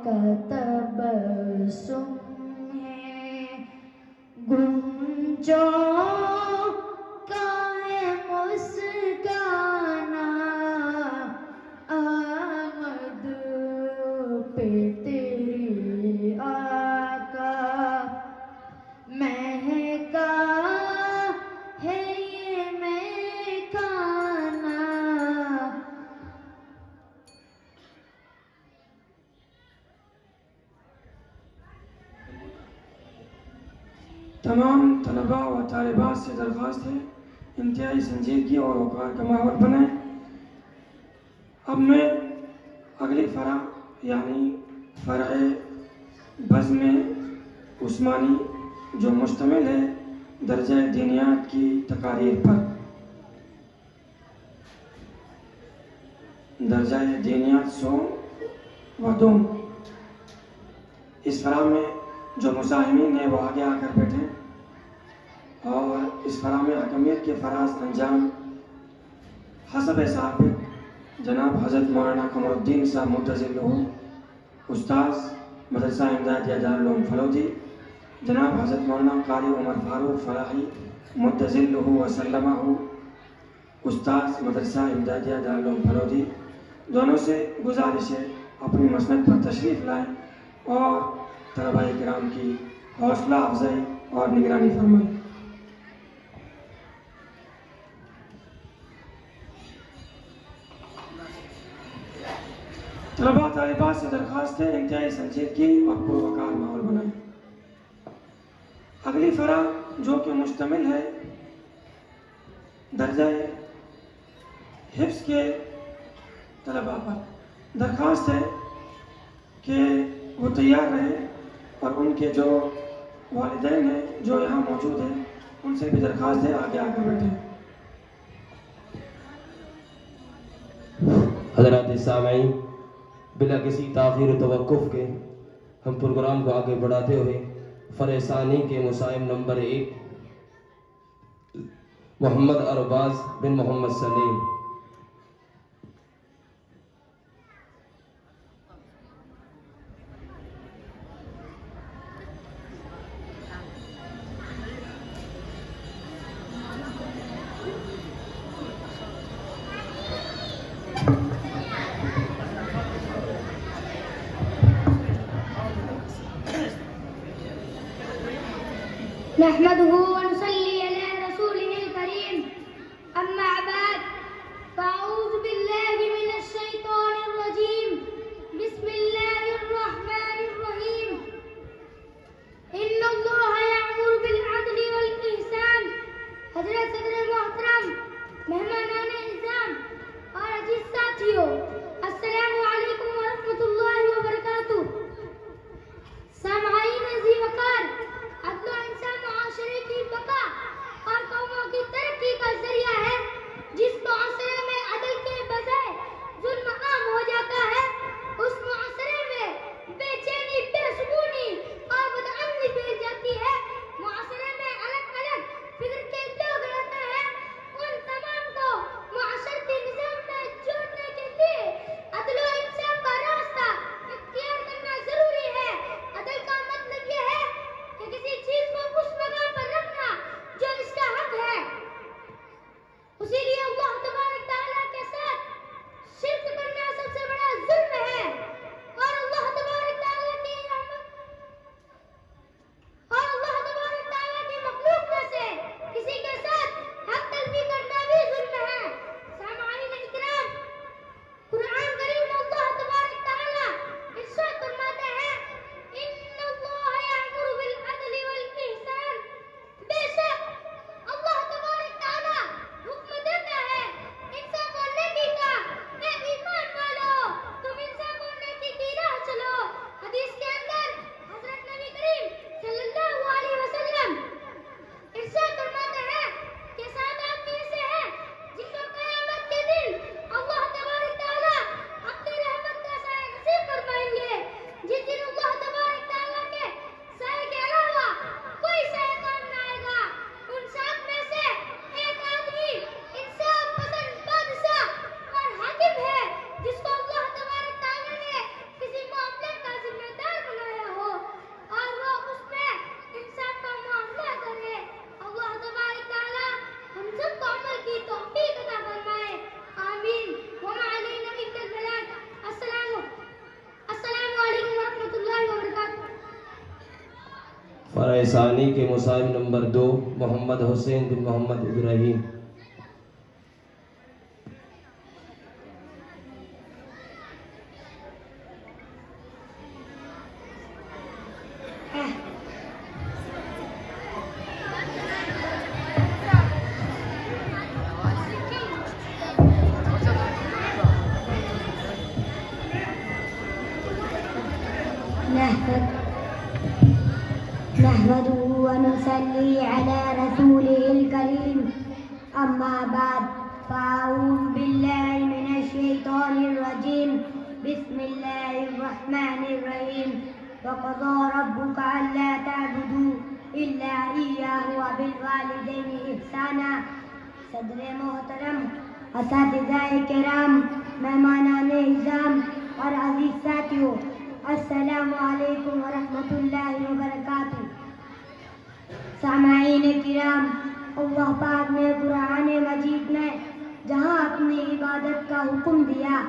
کا تبسم ہے، گنجوں کا ہے مسکانا، آمد پہ تیری آقا مہکا ہے یہ مہکانا۔ تمام طلباء و طالبات سے درخواست ہے انتہائی سنجیدگی اور وقار کا ماحول بنائیں۔ اب میں اگلی فرع یعنی فرع بزم عثمانی جو مشتمل ہے درجہ دینیات کی تقاریر پر، درجہ دینیات سوم و دوم، اس فرع میں جو مساہمین ہیں وہ آگے آ کر بیٹھیں اور اس فرع میں حکمیت کے فراز انجام حسب ثابت جناب حضرت مولانا قمر الدین صاحب مدظلہ استاذ مدرسہ امدادیہ دارالعلوم فلوجی، جناب حضرت مولانا قاری عمر فاروق فلاحی مدظلہ وسلمہ استاذ مدرسہ امدادیہ دارالعلوم فلوجی، دونوں سے گزارش ہے اپنی مسند پر تشریف لائیں اور طلباء کرام کی حوصلہ افزائی اور نگرانی فرمائیں۔ طلباء طالبات سے درخواست ہے انتہائی سنجیدگی اور پروقار ماحول بنائیں۔ اگلی فرع جو کہ مشتمل ہے درجہ حفظ کے طلباء پر، درخواست ہے کہ وہ تیار رہیں اور ان کے جو والدین ہیں جو یہاں موجود ہیں ان سے بھی درخواست ہے آگے آ کر بیٹھیں۔ حضرات سامعین، بلا کسی تاخیر و توقف کے ہم پروگرام کو آگے بڑھاتے ہوئے فرع ثانی کے مساہم نمبر 1 محمد ارباز بن محمد سلیم نحمده ونصلي على رسوله الكريم، أما بعد، فأعوذ بالله من الشيطان الرجيم، بسم الله الرحمن الرحيم، إن الله يأمر بالعدل والإحسان۔ حضرت صدر محترم، مہمانان اعظام اور عزیز ساتھیوں، السلام علیکم ورحمۃ اللہ وبرکاتہ۔ سامعین عزیز وقار، عدل و انصاف معاشرے کی فرع ثانی کے مصاحب نمبر 2 محمد حسین بن محمد ابراہیم. نحمده ونصلي على رسوله الكريم أما بعد فأعوذ بالله من الشيطان الرجيم بسم الله الرحمن الرحيم وقضى ربك ألا تعبدوا إلا إياه وبالوالدين إحسانا. صدر محترم، اساتذہ کرام، مہمانان اعظام اور عزیز ساتھیوں، السلام علیکم ورحمۃ اللہ وبرکاتہ. سامعین کرام، اللہ پاک نے قرآن مجید میں جہاں اپنی عبادت کا حکم دیا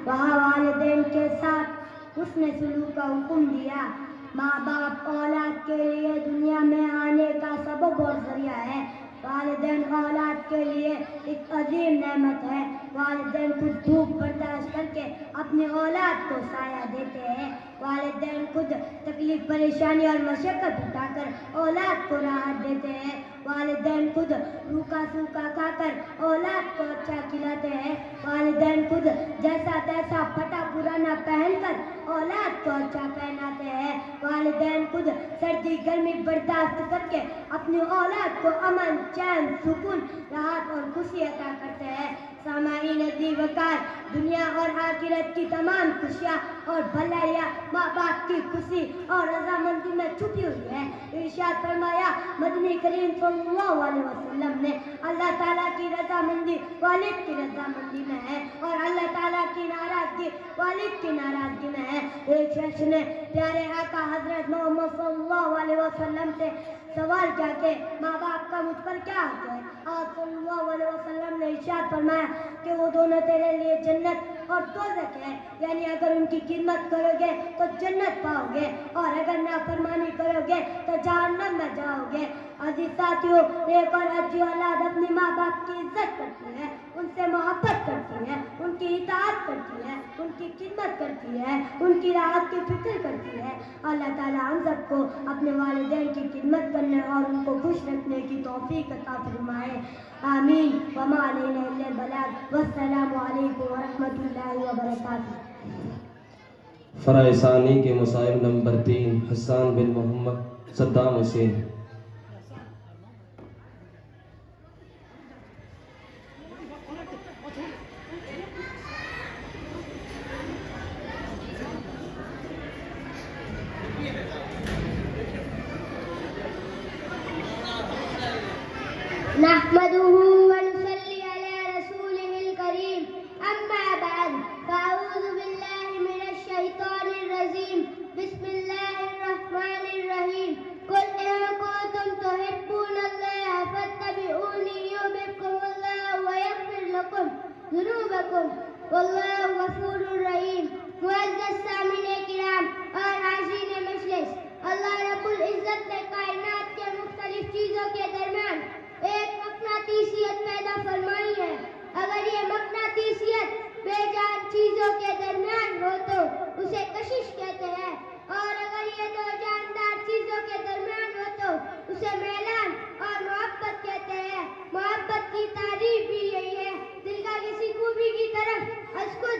وہاں والدین کے ساتھ حسن سلوک کا حکم دیا. ماں باپ اولاد کے لیے دنیا میں آنے کا سبب اور ذریعہ ہے. والدین اولاد کے لیے ایک عظیم نعمت ہے. والدین خود دھوپ برداشت کر کے اپنی اولاد کو سایہ دیتے ہیں. والدین خود تکلیف پریشانی اور مشقت اٹھا کر اولاد کو راحت دیتے ہیں. والدین خود روکھا سوکھا کھا کر اولاد کو اچھا کھلاتے ہیں. والدین خود جیسا تیسا پھٹا پرانا پہن کر اولاد کو اچھا پہناتے ہیں. والدین خود سردی گرمی برداشت کر کے اپنی اولاد کو امن چین سکون راحت اور خوشی عطا کرتے ہیں. سامعین عزیز وقار، دنیا اور آخرت کی تمام خوشیاں اور بھلائیاں ماں باپ کی خوشی اور رضامندی میں چھپی ہوئی ہے. ارشاد فرمایا مدنی کریم صلی اللہ علیہ وسلم نے، اللہ تعالیٰ کی رضامندی والد کی رضامندی میں ہے اور اللہ تعالیٰ کی ناراضگی والد کی ناراضگی میں ہے. ایک شخص نے پیارے آقا حضرت محمد صلی اللہ علیہ وسلم سے سوال کیا کہ ماں باپ کا مجھ پر کیا حق ہے؟ آپ صلی اللہ علیہ وسلم نے ارشاد فرمایا کہ وہ دونوں تیرے لیے جنت اور دوزخ ہے، یعنی اگر ان کی خدمت کرو گے تو جنت پاؤ گے اور اگر نافرمانی کرو گے تو جہنم میں جاؤ گے. عزیز ساتھیوں، ایک اور اچھی اولاد اپنی ماں باپ کی عزت کرتی ہے، ان سے محبت کرتی ہے، ان کی اطاعت کرتی ہے، ان کی خدمت کرتی ہے، ان کی راحت کی فکر کرتی ہے. اللہ تعالیٰ ہم سب کو اپنے والدین کی خدمت کرنے اور ان کو خوش رکھنے کی توفیق عطا فرمائے. آمین. وما علینا الا البلاغ. والسلام علیکم ورحمۃ اللہ وبرکاتہ. فرع ثانی کے مصاحب نمبر 3 حسان بن محمد صدام حسین. نحمده ونصلي على رسوله الكريم أما بعد فأعوذ بالله من الشيطان الرجيم بسم الله الرحمن الرحيم قل إن كنتم تحبون الله فاتبعوني يحببكم الله ويغفر لكم ذنوبكم والله غفور رحيم. معزز سامعین کرام اور حاضرین مجلس، اللہ رب العزت نے کائنات کے مختلف چیزوں کے درمیان ایک مقناطیسیت پیدا فرمائی ہے. اگر یہ مقناطیسیت بے جان چیزوں کے درمیان ہو تو اسے کشش کہتے ہیں، اور اگر یہ دو جاندار چیزوں کے درمیان ہو تو اسے میلان اور محبت کہتے ہیں. محبت کی تعریف بھی یہی ہے، دل کا کسی خوبی کی طرف اس کو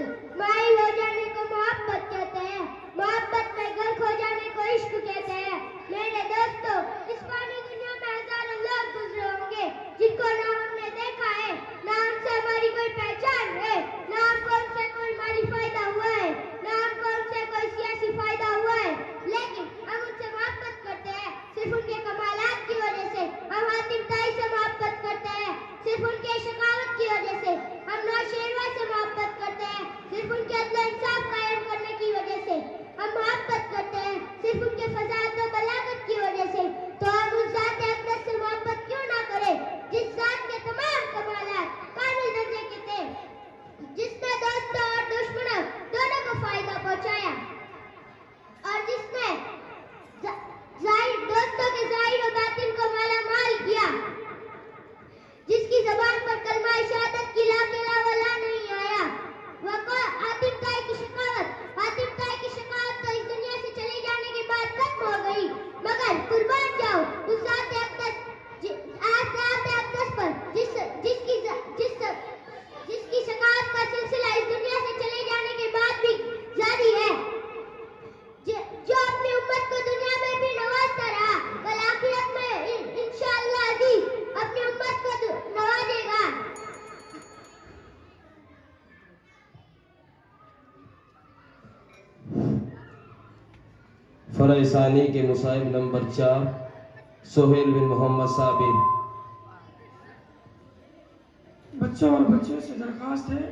فرع ثانی کے مصاحب نمبر 4 سہیل بن محمد صابر۔ بچوں اور بچیوں سے درخواست ہے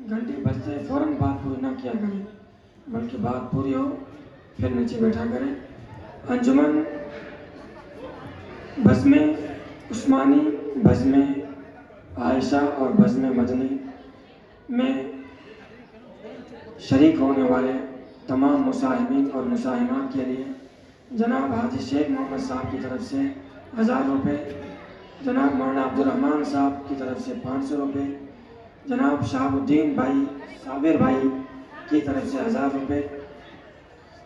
گھنٹی بجتے فوراً بات پوری نہ کیا کریں، بلکہ بات پوری ہو پھر نیچے بیٹھا کریں۔ انجمن بزم عثمانی، بزم عائشہ اور بزم مدنی میں شریک ہونے والے تمام مصاحبین اور مصاحبات کے لیے جناب حاجی شیخ محمد صاحب کی طرف سے 1000 روپے، جناب مولانا عبدالرحمن صاحب کی طرف سے 500 روپے، جناب شہاب الدین بھائی صابر بھائی کی طرف سے 1000 روپے،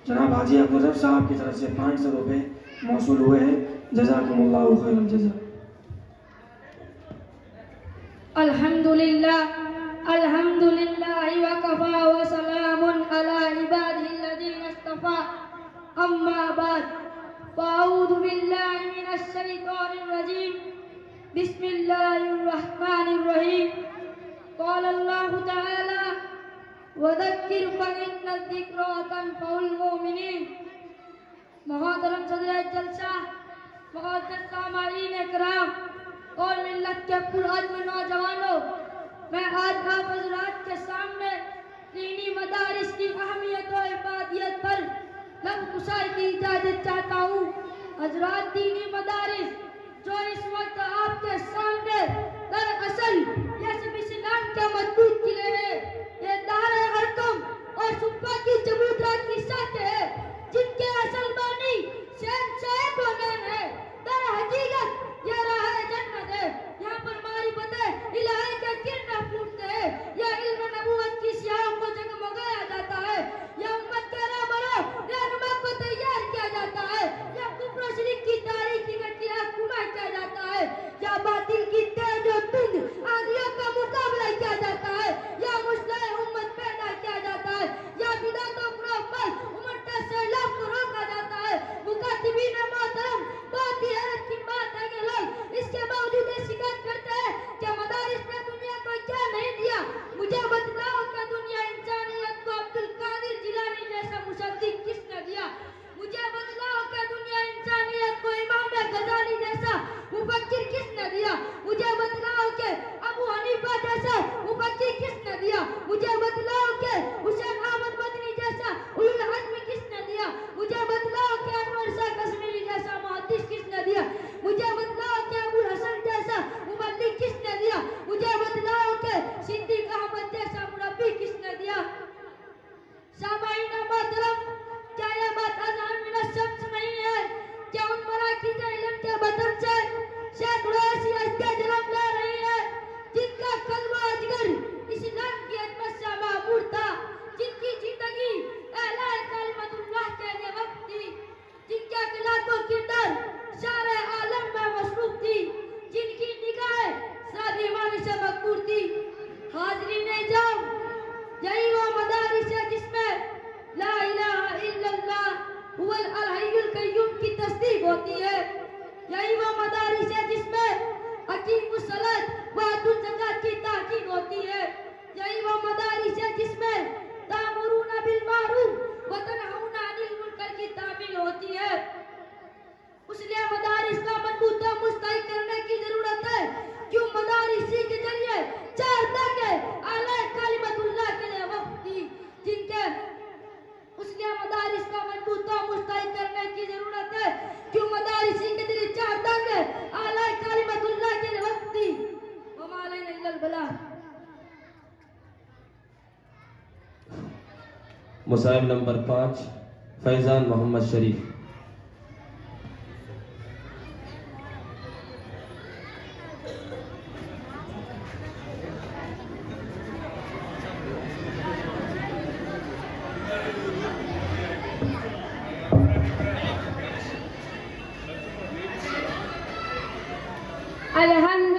جناب حاجی عبدالرب صاحب کی طرف سے 500 روپے موصول ہوئے ہیں۔ جزاکم اللہ خیر الجزا۔ الحمدللہ وکفا وسلام علی عبادہ الذین اصطفیٰ، اما بعد فاعوذ باللہ من الشیطان الرجیم، بسم اللہ الرحمن الرحیم۔ قال اللہ تعالی وذکر فإن الذکرى تنفع المؤمنین۔ محترم صدر جلسہ، معزز سامعین اکرام اور ملت کے پرعزم نوجوانوں، میں آج آپ حضرات کے سامنے دینی مدارس کی اہمیت و افادیت پر لب گشائی کی اجازت چاہتا ہوں۔ حضرات، دینی مدارس جو اس وقت آپ کے سامنے دراصل یہ سب اسلام کے مضبوط قلعے ہیں، یہ دار ارقم اور صفا کی چبوترات کی ساتھ ہے، جن کے اصل معنی شہنشاہ کونین ہے۔ در حقیقت یہ راہ جنت ہے، یہاں پر معرفت الہی کے کرنیں پھوٹتے ہیں، یہ علم نبوت کی سیاہوں کو جگمگایا جاتا ہے، یہ امت کے رہبروں رہنما کو تیار کیا جاتا ہے، یہ کفر و شرک کی تاریکی کے خلاف کما کیا جاتا ہے، یا باطل کی تیز و تند آندھیوں کا مقابلہ کیا جاتا ہے، یا مصلح امت پیدا کیا جاتا ہے، یا بدعت و خرافات امت سیلاب کو روکا جاتا ہے۔ مکاتبین محترم، بہت ہی حیرت کی بات ہے کہ لوگ اس کے باوجود یہ شکایت کرتے ہیں کہ مدارس نے دنیا کو کیا نہیں دیا۔ مجھے بتلاؤ کہ دنیا انسانیت کو عبد القادر جیلانی جیسا مصدق کس نے دیا؟ مجھے بتلاؤ کہ دنیا انسانیت کو امام غزالی جیسا مفکر کس نے دیا؟ مجھے بتلاؤ کہ ابو حنیفہ جیسا مفکر کس نے دیا؟ مجھے بتلاؤ کہ حسین احمد مدنی جیسا اولو العزم کس نے دیا؟ مجھے بتلاؤ کہ انور شاہ کشمیری جیسا محدث کس نے دیا؟ مجھے بتلاؤ کہ ابو الحسن جیسا مبلغ کس نے دیا؟ مجھے بتلاؤ کہ صدیق احمد جیسا مربی کس نے دیا؟ سامعین محترم، کیا یہ بات اذان من الشمس نہیں ہے کہ ان مراکز علم کے بدن سے سینکڑوں ایسی ہستیاں جنم لے رہی ہیں جن کا قلب و جگر اسلام کی عظمت سے معمور تھا، جن کی زندگی اعلیٰ کلمت اللہ کے لیے وقف تھی، جن کے اخلاق و کردار سارے عالم میں مصروف تھی، جن کی نگاہیں ساری معنی سے مقبول تھی۔ حاضرین اعظام، یہی وہ مدارس ہے جس میں لا الہ الا اللہ هو الحی القیوم کی تصدیق ہوتی ہے، یہی وہ مدارس ہے جس میں اقیموا الصلاۃ وآتوا الزکاۃ کی تاکید ہوتی ہے، یہی وہ مدارس ہے جس میں تأمرون بالمعروف وتنہون عن المنکر کی تعمیل ہوتی ہے۔ اس لیے مدارس کا مضبوط و مستحکم کرنے کی ضرورت ہے، کیوں مدارس کے ذریعے 4 دنگے اعلیٰ کلمت اللہ کے لیے وقف تھی، جن کے اس لیے مدارس کا مضبوط و مستحکم کرنے کی ضرورت ہے، کیوں مدارس کے ذریعے 4 دنگے اعلیٰ کلمت اللہ کے لیے وقف تھی۔ وما علینا الا البلاغ۔ مصاحب نمبر 5 فیضان محمد شریف۔ الحمد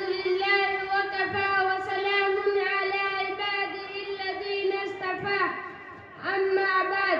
لله وكفى وسلام على عباده الذين اصطفى، أما بعد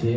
6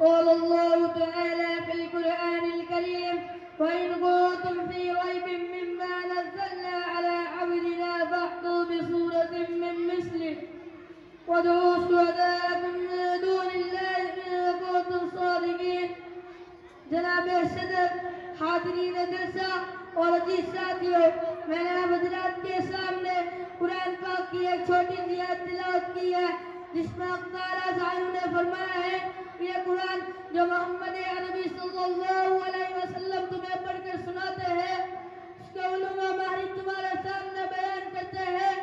قال الله تعالى في القرآن الكريم: وإن كنتم في ريب مما نزلنا على عبدنا فأتوا بسورة من مثله وادعوا شهداءكم من دون الله إن كنتم صادقين۔ جناب صدر، حاضرین جلسہ اور عزیز ساتھیوں، میں نے آپ حضرات کے سامنے قرآن پاک کی ایک چھوٹی سی آیت تلاوت کی ہے، جس میں اقدارہ سائنوں نے فرمایا ہے یہ قرآن جو محمد عربی صلی اللہ علیہ وسلم تمہیں پڑھ کر سناتے ہیں، اس کے علوم و ماہرین تمہارے سامنے بیان کرتے ہیں،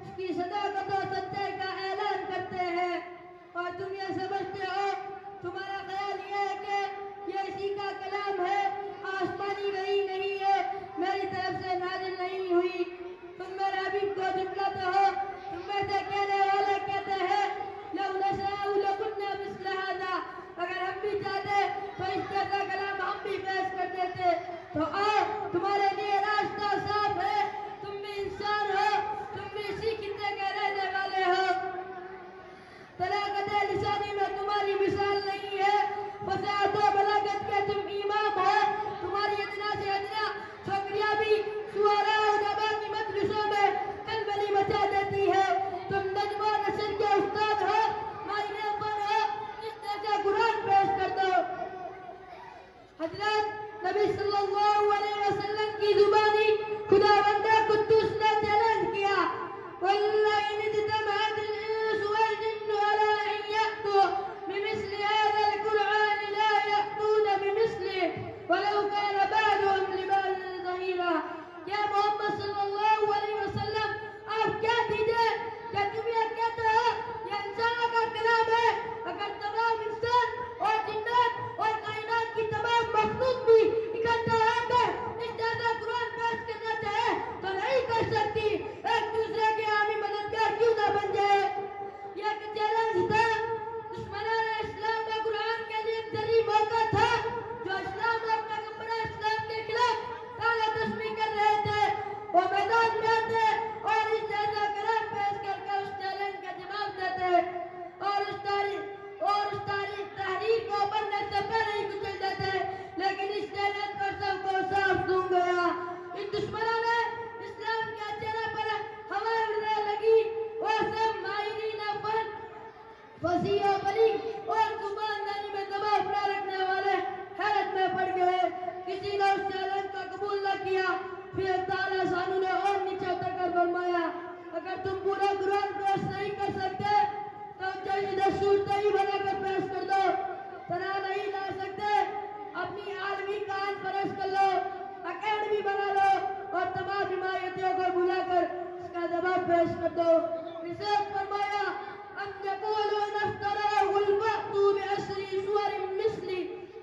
اس کی صداقت و سچائی کا اعلان کرتے ہیں، اور تم یہ سمجھتے ہو، تمہارا خیال یہ ہے کہ یہ اسی کا کلام ہے، آسمانی وحی نہیں ہے، میری طرف سے نازل نہیں ہوئی۔ تم میرے حبیب کو جھٹلاتے ہو۔ تم میں سے کہنے والے کہتے ہیں لو نشاء لقلنا مثل هذا، اگر ہم بھی چاہتے تو اس جیسا کلام ہم بھی پیش کر دیتے۔ تو آؤ، تمہارے لیے راستہ صاف ہے، تم بھی انسان ہو، تم بھی اسی خطے کے رہنے والے ہو۔ طلاقت لسانی میں تمہاری مثال نہیں ہے، فصاحت و بلاغت کے تم امام ہو۔ تمہاری ادنا سے ادنا چھوکریاں بھی شعراء و ادباء کی مجلسوں میں کلبلی مچا دیتی ہے۔ تم نظم و نثر کے استاد ہو، ماہر فن ہو، اس جیسا قرآن پیش کر دو۔ حضرت نبی صلی اللہ علیہ وسلم کی زبانی خداوند قدوس نے چیلنج کیا، قل لئن اجتمعت الإنس والجن على أن يأتوا بمثل هذا القرآن لا يأتون بمثله ولو كان بعضهم لبعض ظهيرا. کیا محمد صلی اللہ علیہ وسلم آپ کیا دیجئے؟ کیا تم یہ کہتے ہو یہ انسانوں کا کلام ہے؟ اگر تمام انسان اور جنات اور کائنات کی تمام مخلوق بھی اکٹھا ہو کر اس جیسا قرآن پیش کرنا چاہے تو نہیں کر سکتی. ایک دوسرے کے حامی مددگار کیوں نہ بن جائے؟ یہ ایک چیلنج تھا. دشمنان اسلام میں قرآن کے لیے ایک ذریعہ موقع تھا جو اسلام اور پیغمبر اسلام کے خلاف کالا تشبیہ کر رہے تھے. وہ میدان میں آتے اور اس جیسا کلام پیش کر کے اس چیلنج کا جواب دیتے اور اس تحریک کو بننے سے پہلے ہی کچل دیتے. لیکن اس چیلنج پر سب کو صاف سن گیا. ان دشمنوں نے اسلام کے چہرے پر ہوائیں اڑنے لگی. وہ سب ماہرین فن فصیح و بلیغ اور زبانداری میں دباؤ نہ رکھنے والے حیرت میں پڑ گئے. کسی نے اس چیلنج کو قبول نہ کیا. پھر تعالیٰ شانہ نے اور نیچے اتر کر فرمایا اگر تم پورا قرآن پیش نہیں کر سکتے تو چاہیے صورت ہی بنا کر پیش کر دو. طرح نہیں لا سکتے اپنی عالمی کانفرنس کر لو, اکیڈمی بنا لو اور تمام حمایتیوں کو بلا کر اس کا جواب پیش کر دو. ارشاد فرمایا ام یقولون افتراه قل فأتوا بعشر سور مثله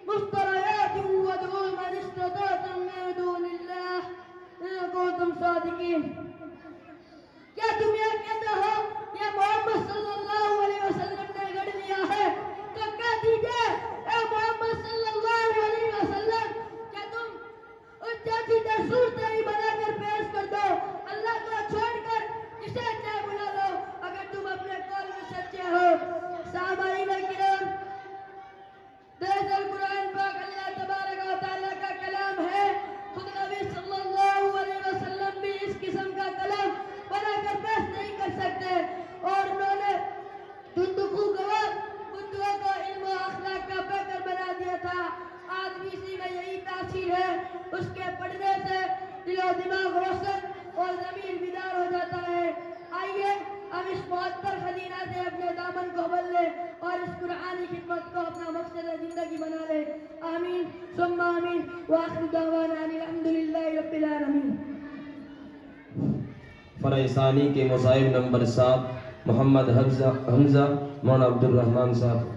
مفتريات وادعوا من استطعتم من دون الله إن كنتم صادقين. کیا تم یہ کہتے ہو یہ محمد صلی اللہ علیہ وسلم نے گڑھ لیا ہے تو کہہ دیجئے اے محمد صلی اللہ علیہ وسلم کیا تم اس جیسی صورتیں ہی بنا کر پیش کر دو. اللہ کو چھوڑ کر اسے چاہے بلا لو اگر تم اپنے قول میں سچے ہو. سامعین کرام, دراصل قرآن پاک اللہ تبارک و تعالیٰ کا کلام ہے. خود نبی صلی اللہ علیہ وسلم بھی اس قسم کا کلام بنا کر پیش نہیں کر سکتے اور انہوں نے بندقوں کو علم و اخلاق کا پیکر بنا دیا تھا. آج بھی اسی میں یہی تاثیر ہے. اس کے پڑھنے سے دل و دماغ روشن اور ضمیر بیدار ہو جاتا ہے. آئیے ہم اس معطر خزینہ سے اپنے دامن کو بھر لیں اور اس قرآنی خدمت کو اپنا مقصد زندگی بنا لیں. آمین ثم آمین. وآخر دعوانا ان الحمدللہ رب العالمین. فرع ثانی کے مصاحب نمبر 7 محمد حمزہ مولانا عبد الرحمن صاحب.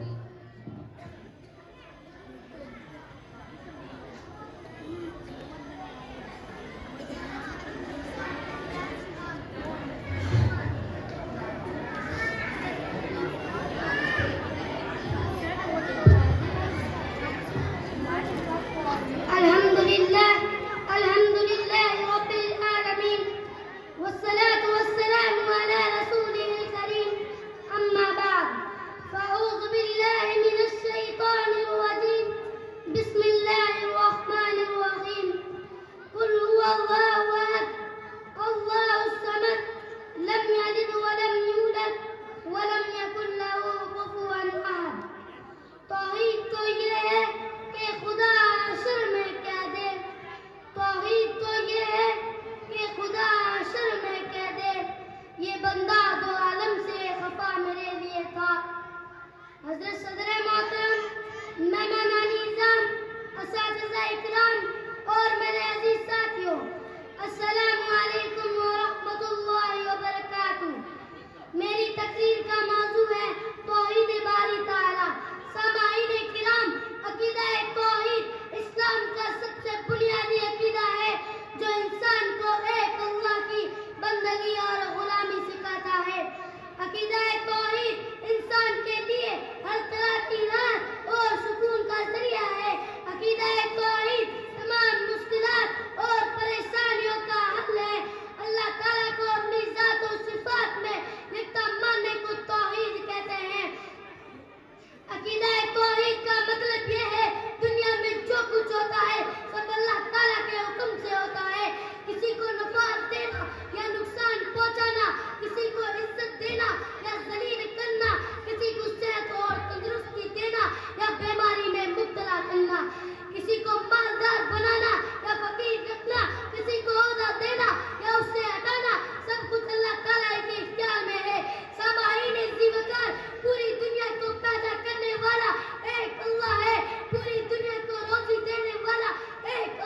الحمدللہ رب العالمین والصلاة والسلام على رسوله الكريم. أما بعد فأعوذ بالله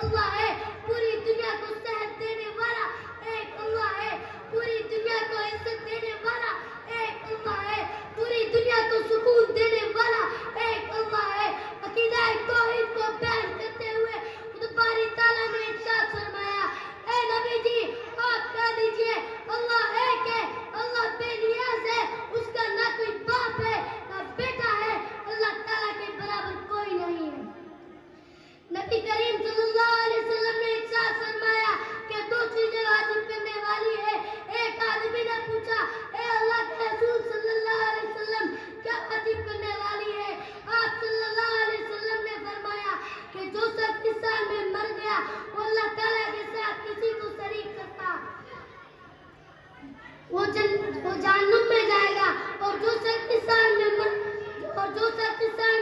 اللہ ہے پوری دنیا کو صحت دینے والا، ایک اللہ ہے پوری دنیا کو عزت دینے والا، ایک اللہ ہے پوری دنیا کو سکون دینے والا، ایک اللہ ہے۔ عقیدہ توحید کو بیان کرتے ہوئے خود باری تعالیٰ نے ارشاد فرمایا، اے نبی جی آپ کہہ دیجئے اللہ ایک ہے، اللہ بے نیاز ہے، اس کا نہ کوئی باپ ہے نہ بیٹا ہے، اللہ تعالیٰ کے برابر کوئی نہیں ہے۔ نبی کریم صلی اللہ علیہ وسلم نے ارشاد فرمایا کہ دو چیزیں واجب کرنے والی ہے۔ ایک آدمی نے پوچھا، اے اللہ کے رسول صلی اللہ علیہ وسلم کیا واجب کرنے والی ہے؟ آپ صلی اللہ علیہ وسلم نے فرمایا کہ جو شخص اس سال میں مر گیا وہ اللہ تعالیٰ کے ساتھ کسی کو شریک کرتا وہ جہنم میں جائے گا، اور جو شخص اس سال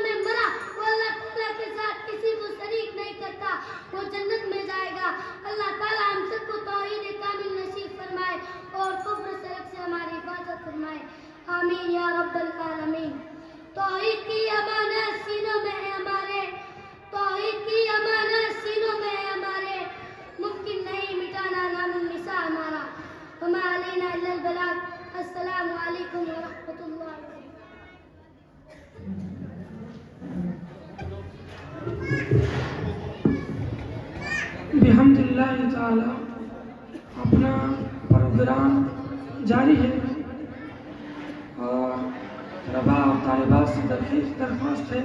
میں مرا وہ اللہ تعالیٰ کے ساتھ کسی کو شریک نہیں کرتا وہ جنت میں جائے گا۔ اللہ تعالیٰ ہم سب کو توحید کامل نصیب فرمائے اور کفر شرک سے ہماری حفاظت فرمائے، آمین یا رب العالمین۔ توحید کی امانت سینوں میں ہے ہمارے، توحید کی امانت سینوں میں ہے ہمارے، ممکن نہیں مٹانا نام النساء ہمارا۔ وما علینا الا البلاغ۔ السلام علیکم ورحمۃ اللہ وبرکاتہ۔ بحمد اللہ تعالی اپنا پروگرام جاری ہے، اور طلباء اور طالبات سے درخواست ہے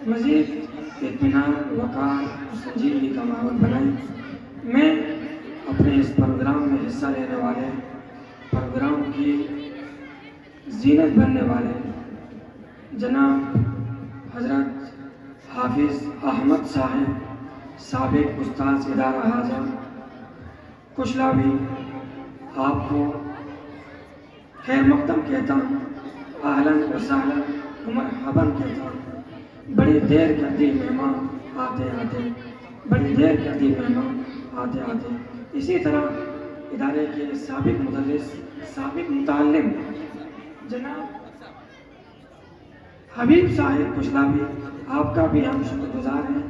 مزید اطمینان، وقار اور سنجیدگی کا ماحول بنائیں۔ میں اپنے اس پروگرام میں حصہ لینے والے، پروگرام کی زینت بننے والے جناب حضرت حافظ احمد صاحب، سابق استاذ ادارہ حاضر کشلاوی، آپ کو خیر مقدم کہتا ہوں، اہلاً و سہلاً و مرحباً کہتا ہوں۔ بڑی دیر کر دی مہمان آتے آتے، بڑی دیر کر دی مہمان آتے آتے۔ اسی طرح ادارے کے سابق مدرس، سابق متعلم جناب حبیب صاحب کشلاوی، آپ کا بھی ہم شکر گزار ہیں،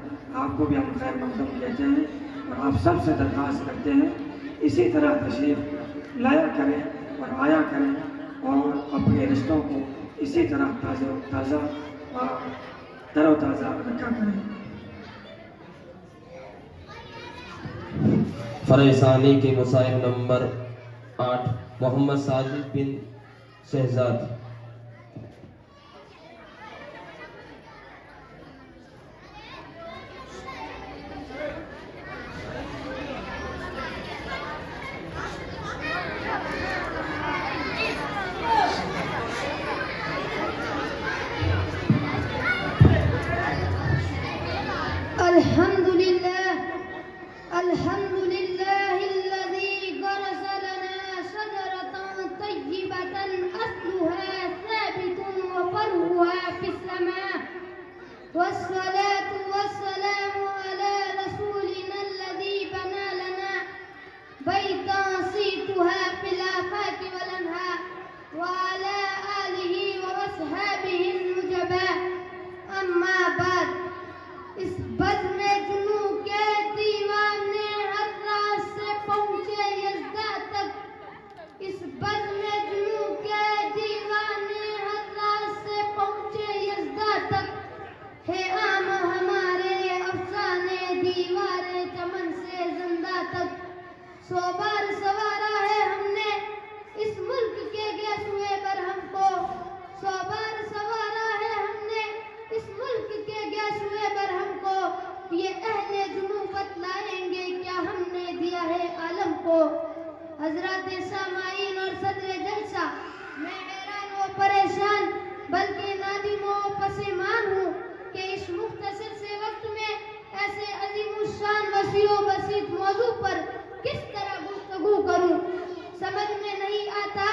آپ کو بھی ہم خیر مقدم کہتے ہیں، اور آپ سب سے درخواست کرتے ہیں اسی طرح تشریف لایا کریں اور آیا کریں، اور اپنے رشتوں کو اسی طرح تازہ اور تر و تازہ رکھا کریں۔ فرع ثانی کے مصاحب نمبر 8 محمد ساجد بن شہزاد۔ الحمد لله الذي غرس لنا شجرة طيبة أصلها ثابت وفرعها في السماء، والصلاة والسلام على رسولنا الذي بنى لنا بيتا صيتها في الآفاق والأنهار، وعلى آله وأصحابه النجباء۔ أما بعد، اس بزم جنوں کے دیوانے ہر راز سے پہنچے یزدہ تک، اس بزم جنوں کے دیوانے ہر راز سے پہنچے یزدہ تک، ہے عام ہمارے افسانے دیوارے چمن سے زندہ تک۔ 100 بار سوارا ہے ہم نے اس ملک کے گیسوئے برہم کو، 100 بار سوارا ہے ہم نے اس ملک کے گیسوئے برہم کو، یہ اہل جنوں بتلائیں گے کیا ہم نے دیا ہے عالم کو۔ حضرات سامعین اور صدر جلسہ، میں حیران و پریشان بلکہ نادم و پشیمان ہوں کہ اس مختصر سے وقت میں ایسے عظیم الشان وسیع و بسیط موضوع پر کس طرح گفتگو کروں۔ سمجھ میں نہیں آتا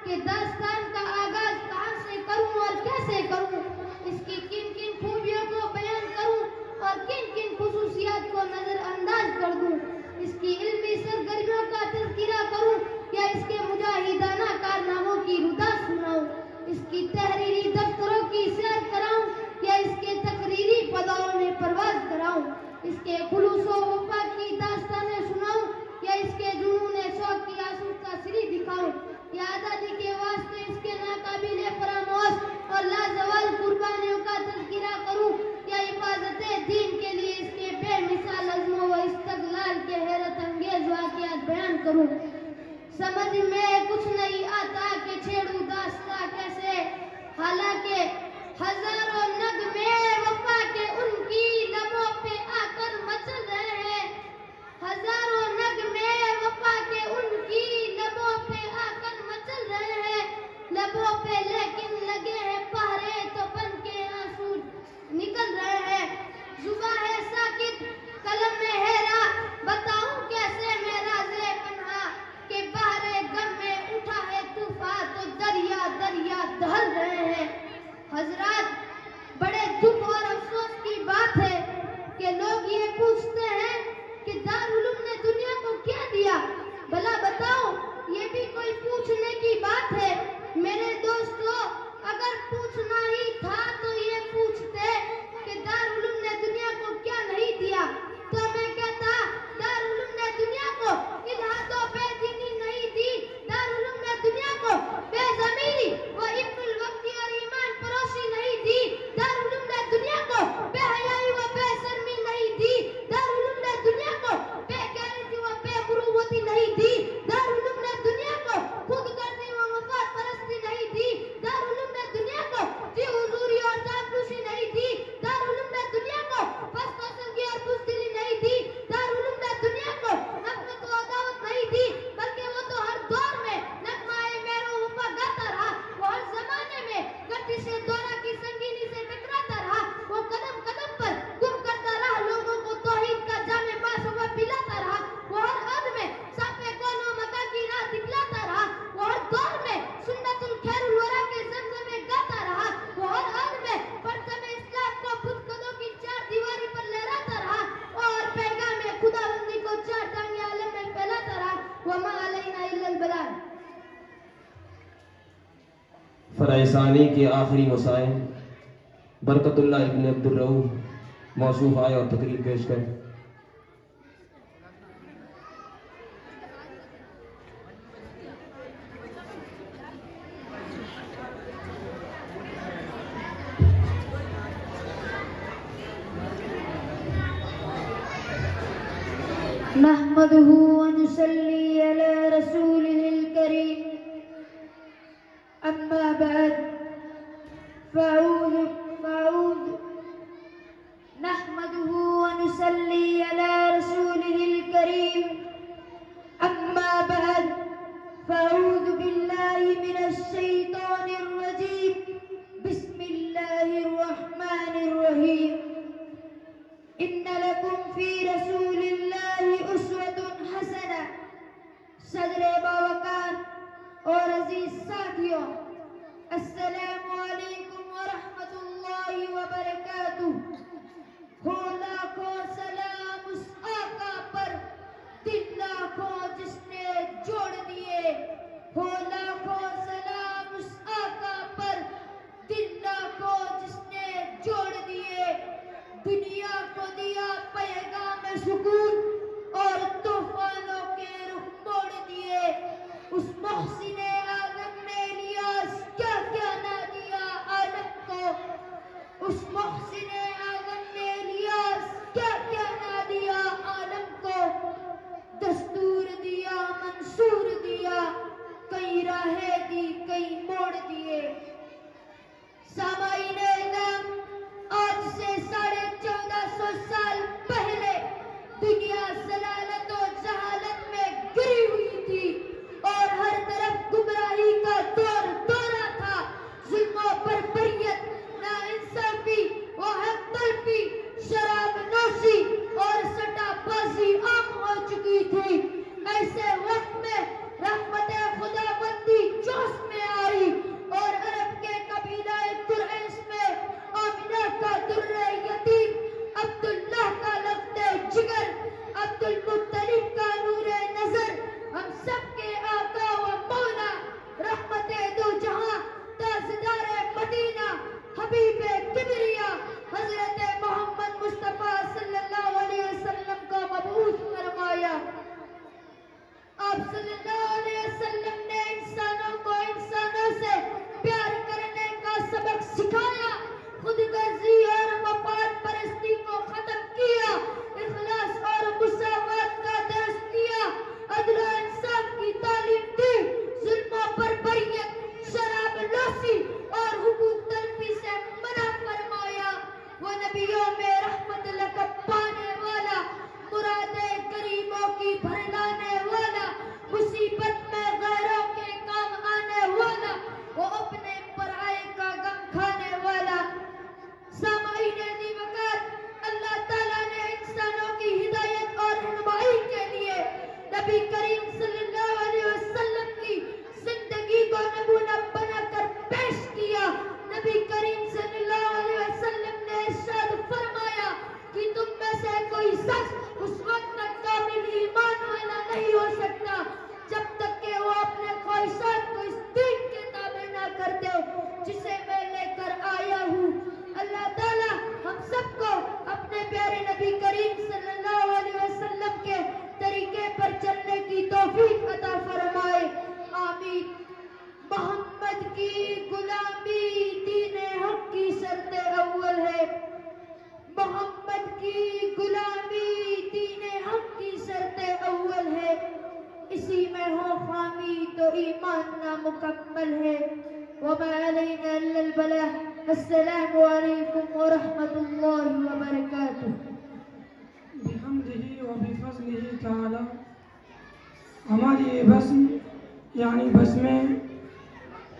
کہ داستان کا آغاز کہاں سے کروں اور کیسے کروں، اس کی کن کن خوبیوں کو بیان کروں اور کن کن خصوصیات کو نظر انداز کر دوں، اس کی علمی سرگرمیوں کا تذکرہ کروں یا اس کے مجاہدانہ کارناموں کی ردا سناؤں، اس کی تحریری دفتروں کی سیر کراؤں یا اس کے تقریری پداروں میں پرواز کراؤں، اس کے خلوص و کروں. سمجھ میں کچھ نہیں آتا کہ چھیڑوں داستاں کیسے، حالانکہ ہزاروں نغمے وفا کے ان کی لبوں پہ آ کر مچل رہے ہیں. ہزاروں نغمے وفا کے ان کی لبوں پہ آ کر مچل رہے ہیں. لبوں پہ لیکن لگے ہیں پہرے تو بن کے آنسو نکل رہے ہیں. زباں ہے ساکت قلم میں حیرا، بتاؤں کیسے میں راز پنہا کہ بحر غم میں اٹھا ہے طوفان تو دریا دریا دہل رہے ہیں. حضرات، بڑے دکھ اور افسوس کی بات ہے کہ لوگ یہ پوچھتے ہیں کہ دارالعلوم نے دنیا کو کیا دیا. بھلا بتاؤ، یہ بھی کوئی پوچھنے کی بات ہے؟ میرے دوستو، اگر پوچھنا ہی تھا تو یہ پوچھتے کہ دارالعلوم نے دنیا کو کیا نہیں دیا، تو میں کہتا دارالعلوم نے دنیا کو الہاد و بے دینی نہیں دی. دارالعلوم نے دنیا کو بے ضمیری و علم الوقتی اور ایمان پروشی نہیں دی. دارالعلوم نے دنیا کو بے حیائی و بے شرمی نہیں دی. دارالعلوم نے دنیا کو بے غیرتی و بے مروتی نہیں دی. دارالعلوم نے دنیا کو خود گردی و مفاد پرستی نہیں دی. دارالعلوم نے دنیا کو جی حضوری اور چاپلوسی نہیں دی. دارالعلوم نے دنیا کو پست و سنگی اور بزدلی نہیں دی. دارالعلوم نے دنیا کو نفرت و عداوت نہیں دی، بلکہ وہ تو ہر دور میں نغمۂ مہر و وفا گاتا رہا. وہ ہر زمانے میں گردش دورہ کی سنگینی سے ٹکراتا رہا. وہ قدم قدم پر گم کرتا رہا، لوگوں کو توحید کا جام باسوا پلاتا رہا. وہ ہر عہد میں صاف کون و مکہ کی راہ دکھلاتا رہا. وہ ہر دور میں سنت الخیر الورا کے زمزمے گاتا رہا. وہ ہر عہد میں پرچم اسلام کو بت قدوں کی چار دیواری پر لہراتا رہا اور پیغام خدا بندی کو چار ٹانگے عالم میں پھیلاتا رہا. وما علینا الا البلاغ. فرع ثانی کے آخری مسائل برکت اللہ ابن عبد الرؤوف موصوف آئے اور تقریر پیش کریں. نحمده ونصلي على رسوله الكريم. أما بعد نحمده ونصلي على رسوله الكريم. أما بعد فأعوذ بالله من الشيطان الرجيم. بسم الله الرحمن الرحيم. إن لكم في رسول الله أسوة حسنة. صدر باوقار اور عزیز ساتھیوں، السلام علیکم ورحمۃ اللہ وبرکاتہ. ہو لاکھوں سلام اس آقا پر، دل لاکھوں جس نے جوڑ دیے. ہو لاکھوں سلام اس آقا پر، دل لاکھوں جس نے جوڑ دیے. دنیا کو دیا پیغام سکون اور طوفانوں کے رخ موڑ دیے. اس محسن اعظم نے الیاس کیا کیا نہ دیا عالم کو. اس محسن اعظم نے الیاس کیا کیا نہ دیا عالم کو. دستور دیا، منصور دیا، کئی راہیں دی، کئی موڑ دیے. سامعین اعظم، آج سے 1450 سال پہلے دنیا ہو خامی تو ایمان نامکمل ہے. وما علینا الا البلاغ. السلام علیکم ورحمۃ اللہ وبرکاتہ. بحمدہ و بفضلہ تعالی. ہماری یہ بزم یعنی بزم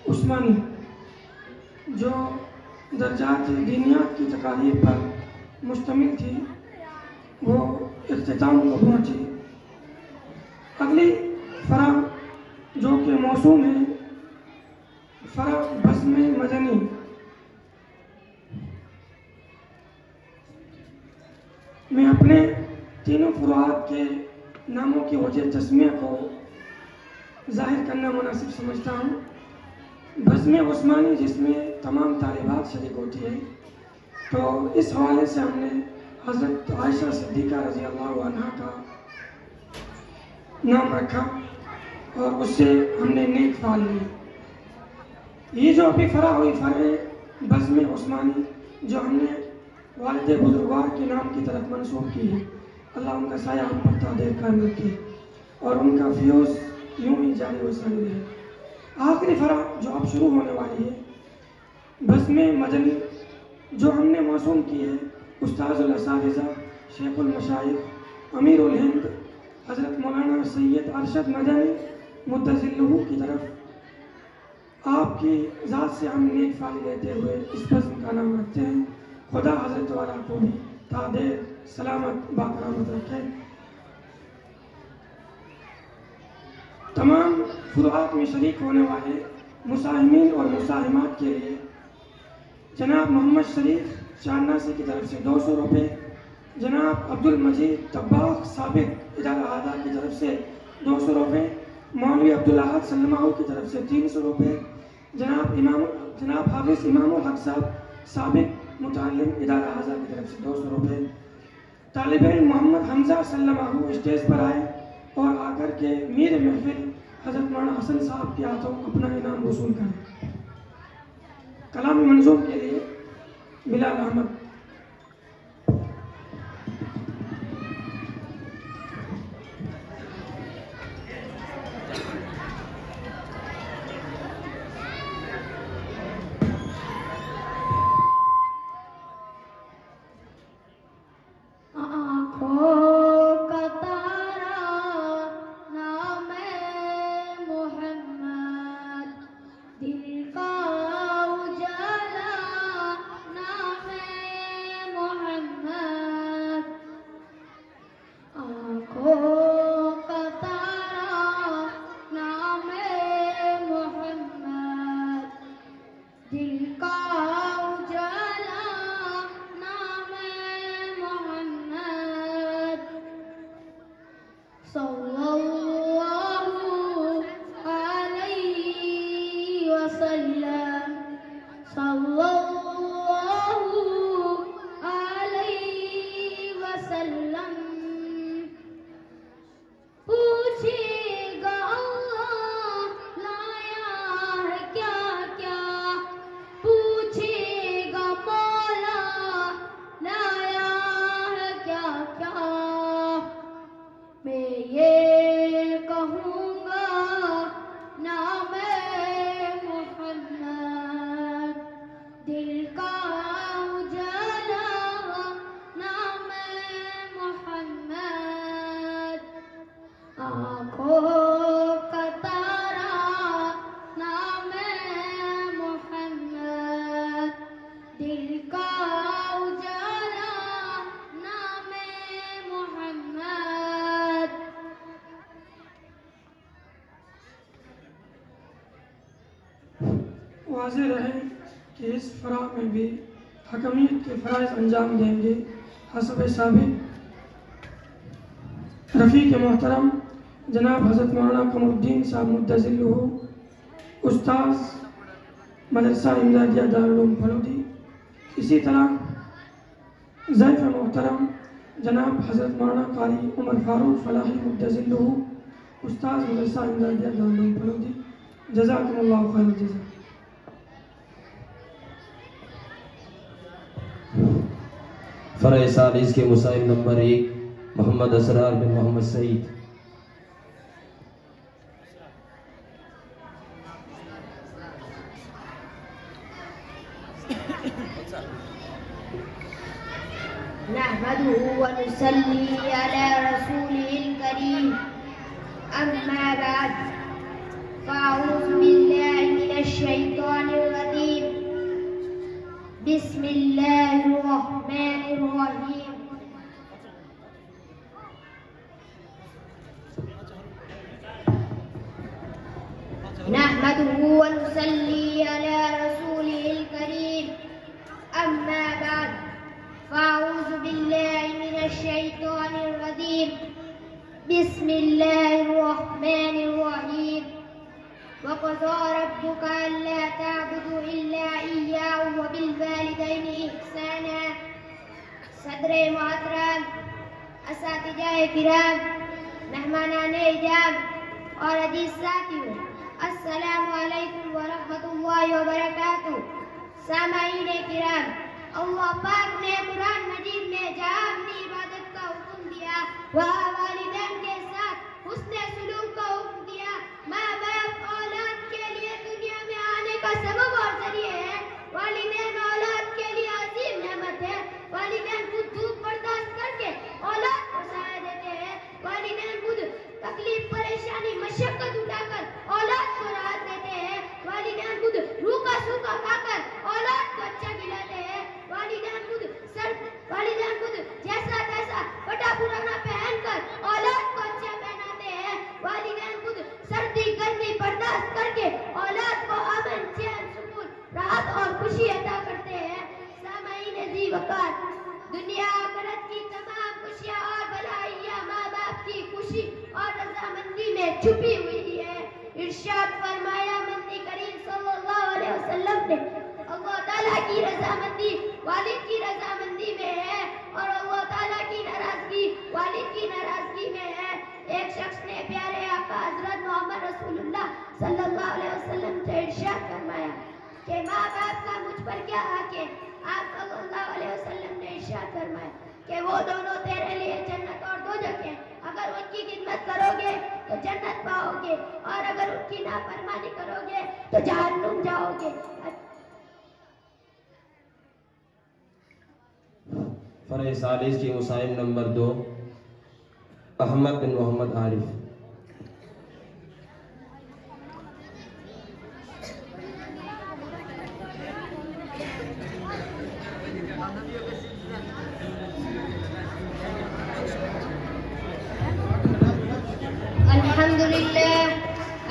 عثمانی جو درجات دینیات کی تقاریب پر مشتمل تھی وہ اختتام کو پہنچی. اگلی فرع جو کہ موسوم ہے فرع بزم مدنی. میں اپنے تینوں فروعات کے ناموں کی وجہ تسمیہ کو ظاہر کرنا مناسب سمجھتا ہوں. بزم عثمانی جس میں تمام طالبات شریک ہوتی ہیں، تو اس حوالے سے ہم نے حضرت عائشہ صدیقہ رضی اللہ عنہ کا نام رکھا اور اس سے ہم نے نیک فعال لی. یہ جو ابھی فرع ہوئی فرع بزم عثمانی جو ہم نے والد بزرگوار کے نام کی طرف منسوب کی ہے، اللہ ان کا سایہ ہم پر تا دیر قائم رکھے اور ان کا فیوز یوں ہی جاری و ساری رہے. آخری فرع جو اب شروع ہونے والی ہے بزم مدنی جو ہم نے موسوم کی ہے استاذ الاساتذہ شیخ المشائخ امیر الہند حضرت مولانا سید ارشد مدنی مدظلہ کی طرف آپ کی ذات سے ہم نیک فعال لیتے ہوئے اس بزم کا نام رکھتے ہیں. خدا حضرت والا کو بھی تا دیر سلامت باکرامت رکھے. تمام فروعات میں شریک ہونے والے مساہمین اور مساہمات کے لیے جناب محمد شریف چارناسی کی طرف سے 200 روپے، جناب عبد المجید طباخ سابق ادارہ اعلیٰ کی طرف سے 200 روپے، مولوی عبدالاحد سلماؤ کی طرف سے 300 روپے، جناب حافظ امام الحق صاحب سابق متعلم ادارہ اعلیٰ کی طرف سے 200 روپے. طالب علم محمد حمزہ سلماؤ اسٹیج پر آئے اور آ کر کے میر محفل حضرت مولانا حسن صاحب کے ہاتھوں اپنا انعام وصول کریں. کلام منظوم کے لیے بلال احمد. واضح رہے کہ اس فرع میں بھی حکمیت کے فرائض انجام دیں گے حسب ثابت. رفیق محترم جناب حضرت مولانا قمر الدین صاحب مدظلہ استاذ مدرسہ امدادیہ دارالعلوم پھلوٹی. اسی طرح ضیف محترم جناب حضرت مولانا قاری عمر فاروق فلاحی مدظلہ استاذ مدرسہ امدادیہ دارالعلوم پھلوٹی. جزاکم اللہ خیر الجزا. فرع ثالث کے مسائل نمبر 1 محمد اسرار بن محمد سعید. نحمده ونصلي على رسوله الكريم أما بعد فأعوذ بالله من الشيطان الرجيم بسم الله الرحمن الرحيم نحمده ونصلي على رسوله الكريم أما بعد فأعوذ بالله من الشيطان الرجيم بسم الله الرحمن الرحيم وقضى ربك ألا تعبدوا إلا إياه وبالوالدين إحسانا صدر محترم اساتذہ کرام مہمانان اعزاز اور عزیز ساتھیوں السلام علیکم ورحمۃ اللہ وبرکاتہ سامعین کرام اللہ پاک نے قرآن مجید میں جہاں اپنی عبادت کا حکم دیا وہاں والدین کے ساتھ حسن سلوک کا حکم دیا ماں باپ اولاد کے لیے دنیا میں آنے کا سبب اور ذریعہ ہے والدین اولاد کے لیے عظیم نعمت ہے والدین خود دھوپ برداشت کر کے اولاد کو سایہ دیتے ہیں والدین خود تکلیف پریشانی مشقت اٹھا کر اولاد کو راحت دیتے ہیں والدین خود روکھا سوکھا کھا کر اولاد کو اچھا کھلاتے ہیں والدین خود جیسا تیسا پٹا پرانا پہن کر اولاد کو اچھا پہناتے ہیں والدین خود سردی گرمی برداشت کر کے اولاد کو امن چین سکون راحت اور خوشی عطا کرتے ہیں سامعین ذی وقار دنیا آخرت کی تمام خوشیاں اور بھلائیاں ماں باپ کی خوشی اور رضامندی میں چھپی ہوئی ہے ارشاد فرمایا نبی کریم صلی اللہ علیہ وسلم نے اللہ تعالیٰ کی رضامندی والد کی رضامندی میں ہے اور اللہ تعالیٰ کی ناراضگی والد کی ناراضگی میں ہے ایک شخص نے پیارے آقا حضرت محمد رسول اللہ صلی اللہ علیہ وسلم سے ارشاد فرمایا کہ ماں باپ کا مجھ پر کیا حق ہے آپ صلی اللہ علیہ وسلم نے ارشاد فرمایا کہ وہ دونوں تیرے لیے جنت اور دوزخ ہیں اگر ان کی خدمت کرو گے تو جنت پاؤ گے اور اگر ان کی نافرمانی کرو گے تو جہنم جاؤ گے فرع ثالث کی مسائل نمبر 2 احمد بن محمد عارف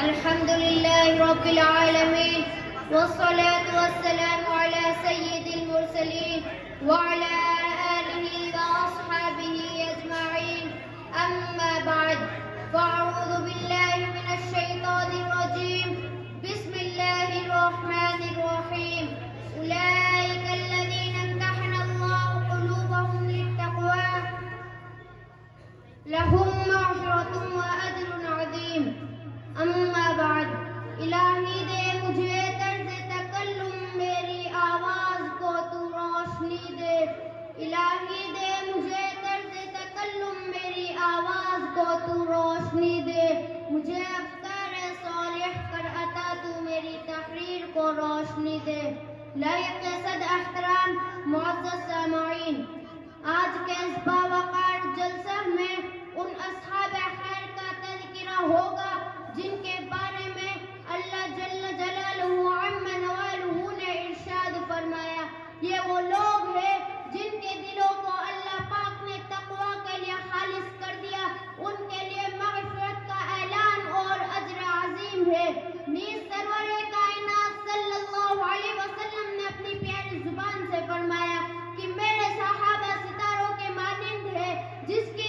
الحمد لله رب العالمين والصلاة والسلام على سيد المرسلين وعلى آله وأصحابه أجمعين أما بعد فأعوذ بالله من الشيطان الرجيم بسم الله الرحمن الرحيم أولئك الذين امتحن الله قلوبهم للتقوى لهم مغفرة وأجر عظيم اما بعد الہی دے مجھے طرز تکلم میری آواز کو تو روشنی دے الہی دے مجھے طرز تکلم میری آواز کو تو روشنی دے مجھے افکار صالح کر عطا تو میری تحریر کو روشنی دے لائق صد احترام معزز سامعین آج کے اس باوقار جلسہ میں ان اصحاب خیر کا تذکرہ ہوگا جن کے بارے میں اللہ جل جلالہ عم نوالہ نے ارشاد فرمایا یہ وہ لوگ ہیں جن کے دلوں کو اللہ پاک نے تقوی کے لیے خالص کر دیا ان کے لیے مغفرت کا اعلان اور اجر عظیم ہے نیز سرور کائنات صلی اللہ علیہ وسلم نے اپنی پیاری زبان سے فرمایا کہ میرے صحابہ ستاروں کے مانند ہے جس کی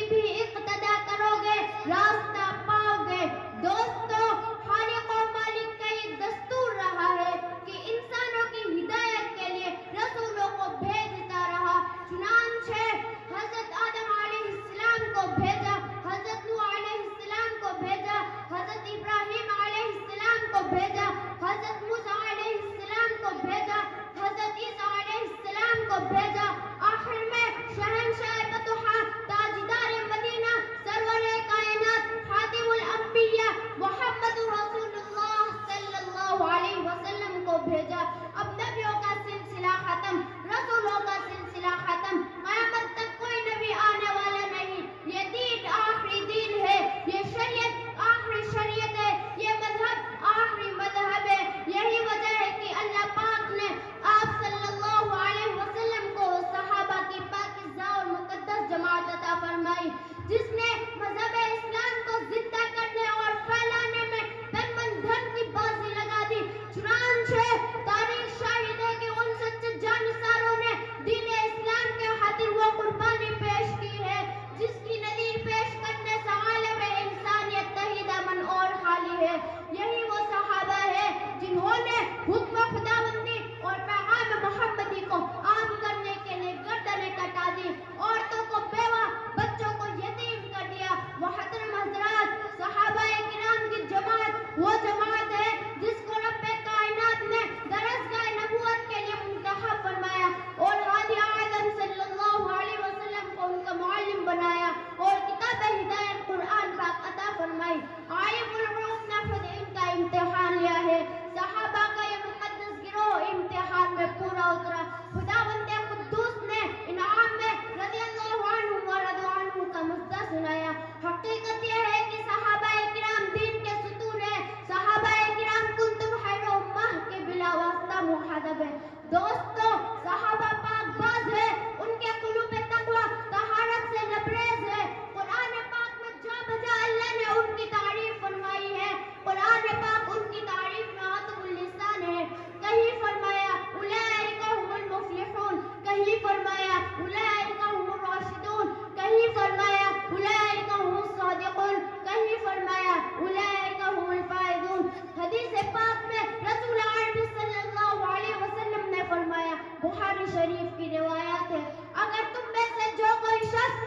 سنایا. حقیقت یہ ہے کہ صحابہ کرام دین کے ستون ہیں. صحابہ کرام کنتم خیر امہ کے بلا واسطہ محدب ہے. دوستو صحابہ پاک باز ہے, ان کے قلوب تقوی طہارت سے لبریز ہے. قرآن پاک میں جا بجا اللہ نے ان کی تعریف فرمائی ہے. قرآن پاک ان کی تعریف میں عطب اللسان ہے. کہیں فرمایا اولئک هم المفلحون, کہیں فرمایا اولئک هم الراشدون, کہیں فرمایا اولئک هم الصادقون, کہیں فرمایا اولئک هم الفائزون. حدیث پاک میں رسول عربی صلی اللہ علیہ وسلم نے فرمایا, بخاری شریف کی روایت ہے, اگر تم میں سے جو کوئی شخص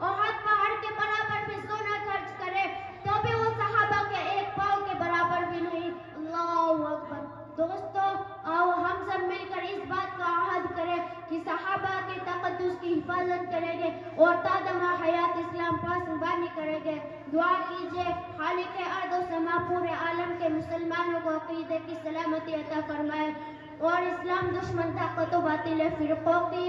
احد پہاڑ کے برابر بھی سونا خرچ کرے تو بھی وہ صحابہ کے ایک پاؤں کے برابر بھی نہیں. اللہ اکبر. دوستو آؤ ہم سب مل کر اس بات کا عہد کریں کہ صحابہ کے تقدس کی حفاظت کریں گے اور تا دمہ حیات اسلام پاسبانی کریں گے. دعا کیجئے خالق ارض و سما پورے عالم کے مسلمانوں کو عقیدے کی سلامتی عطا فرمائے اور اسلام دشمن طاقت و باطل فرقوں کی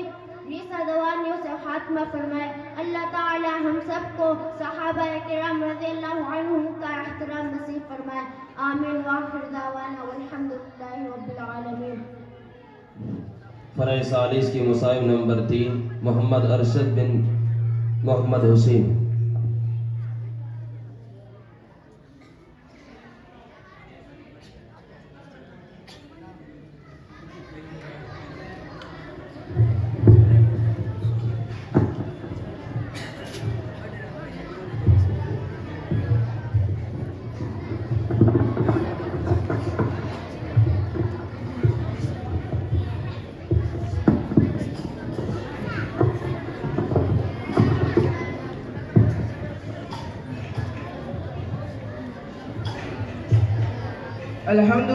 ریسہ دوانیوں سے خاتمہ فرمائے. اللہ تعالی ہم سب کو صحابہ کرام رضی اللہ عنہم کا احترام نصیب فرمائے. آمین. وآخر دعوانا والحمد للہ رب العالمین. فرح سالس کی مصائب نمبر 3 محمد ارشد بن محمد حسین. الحمد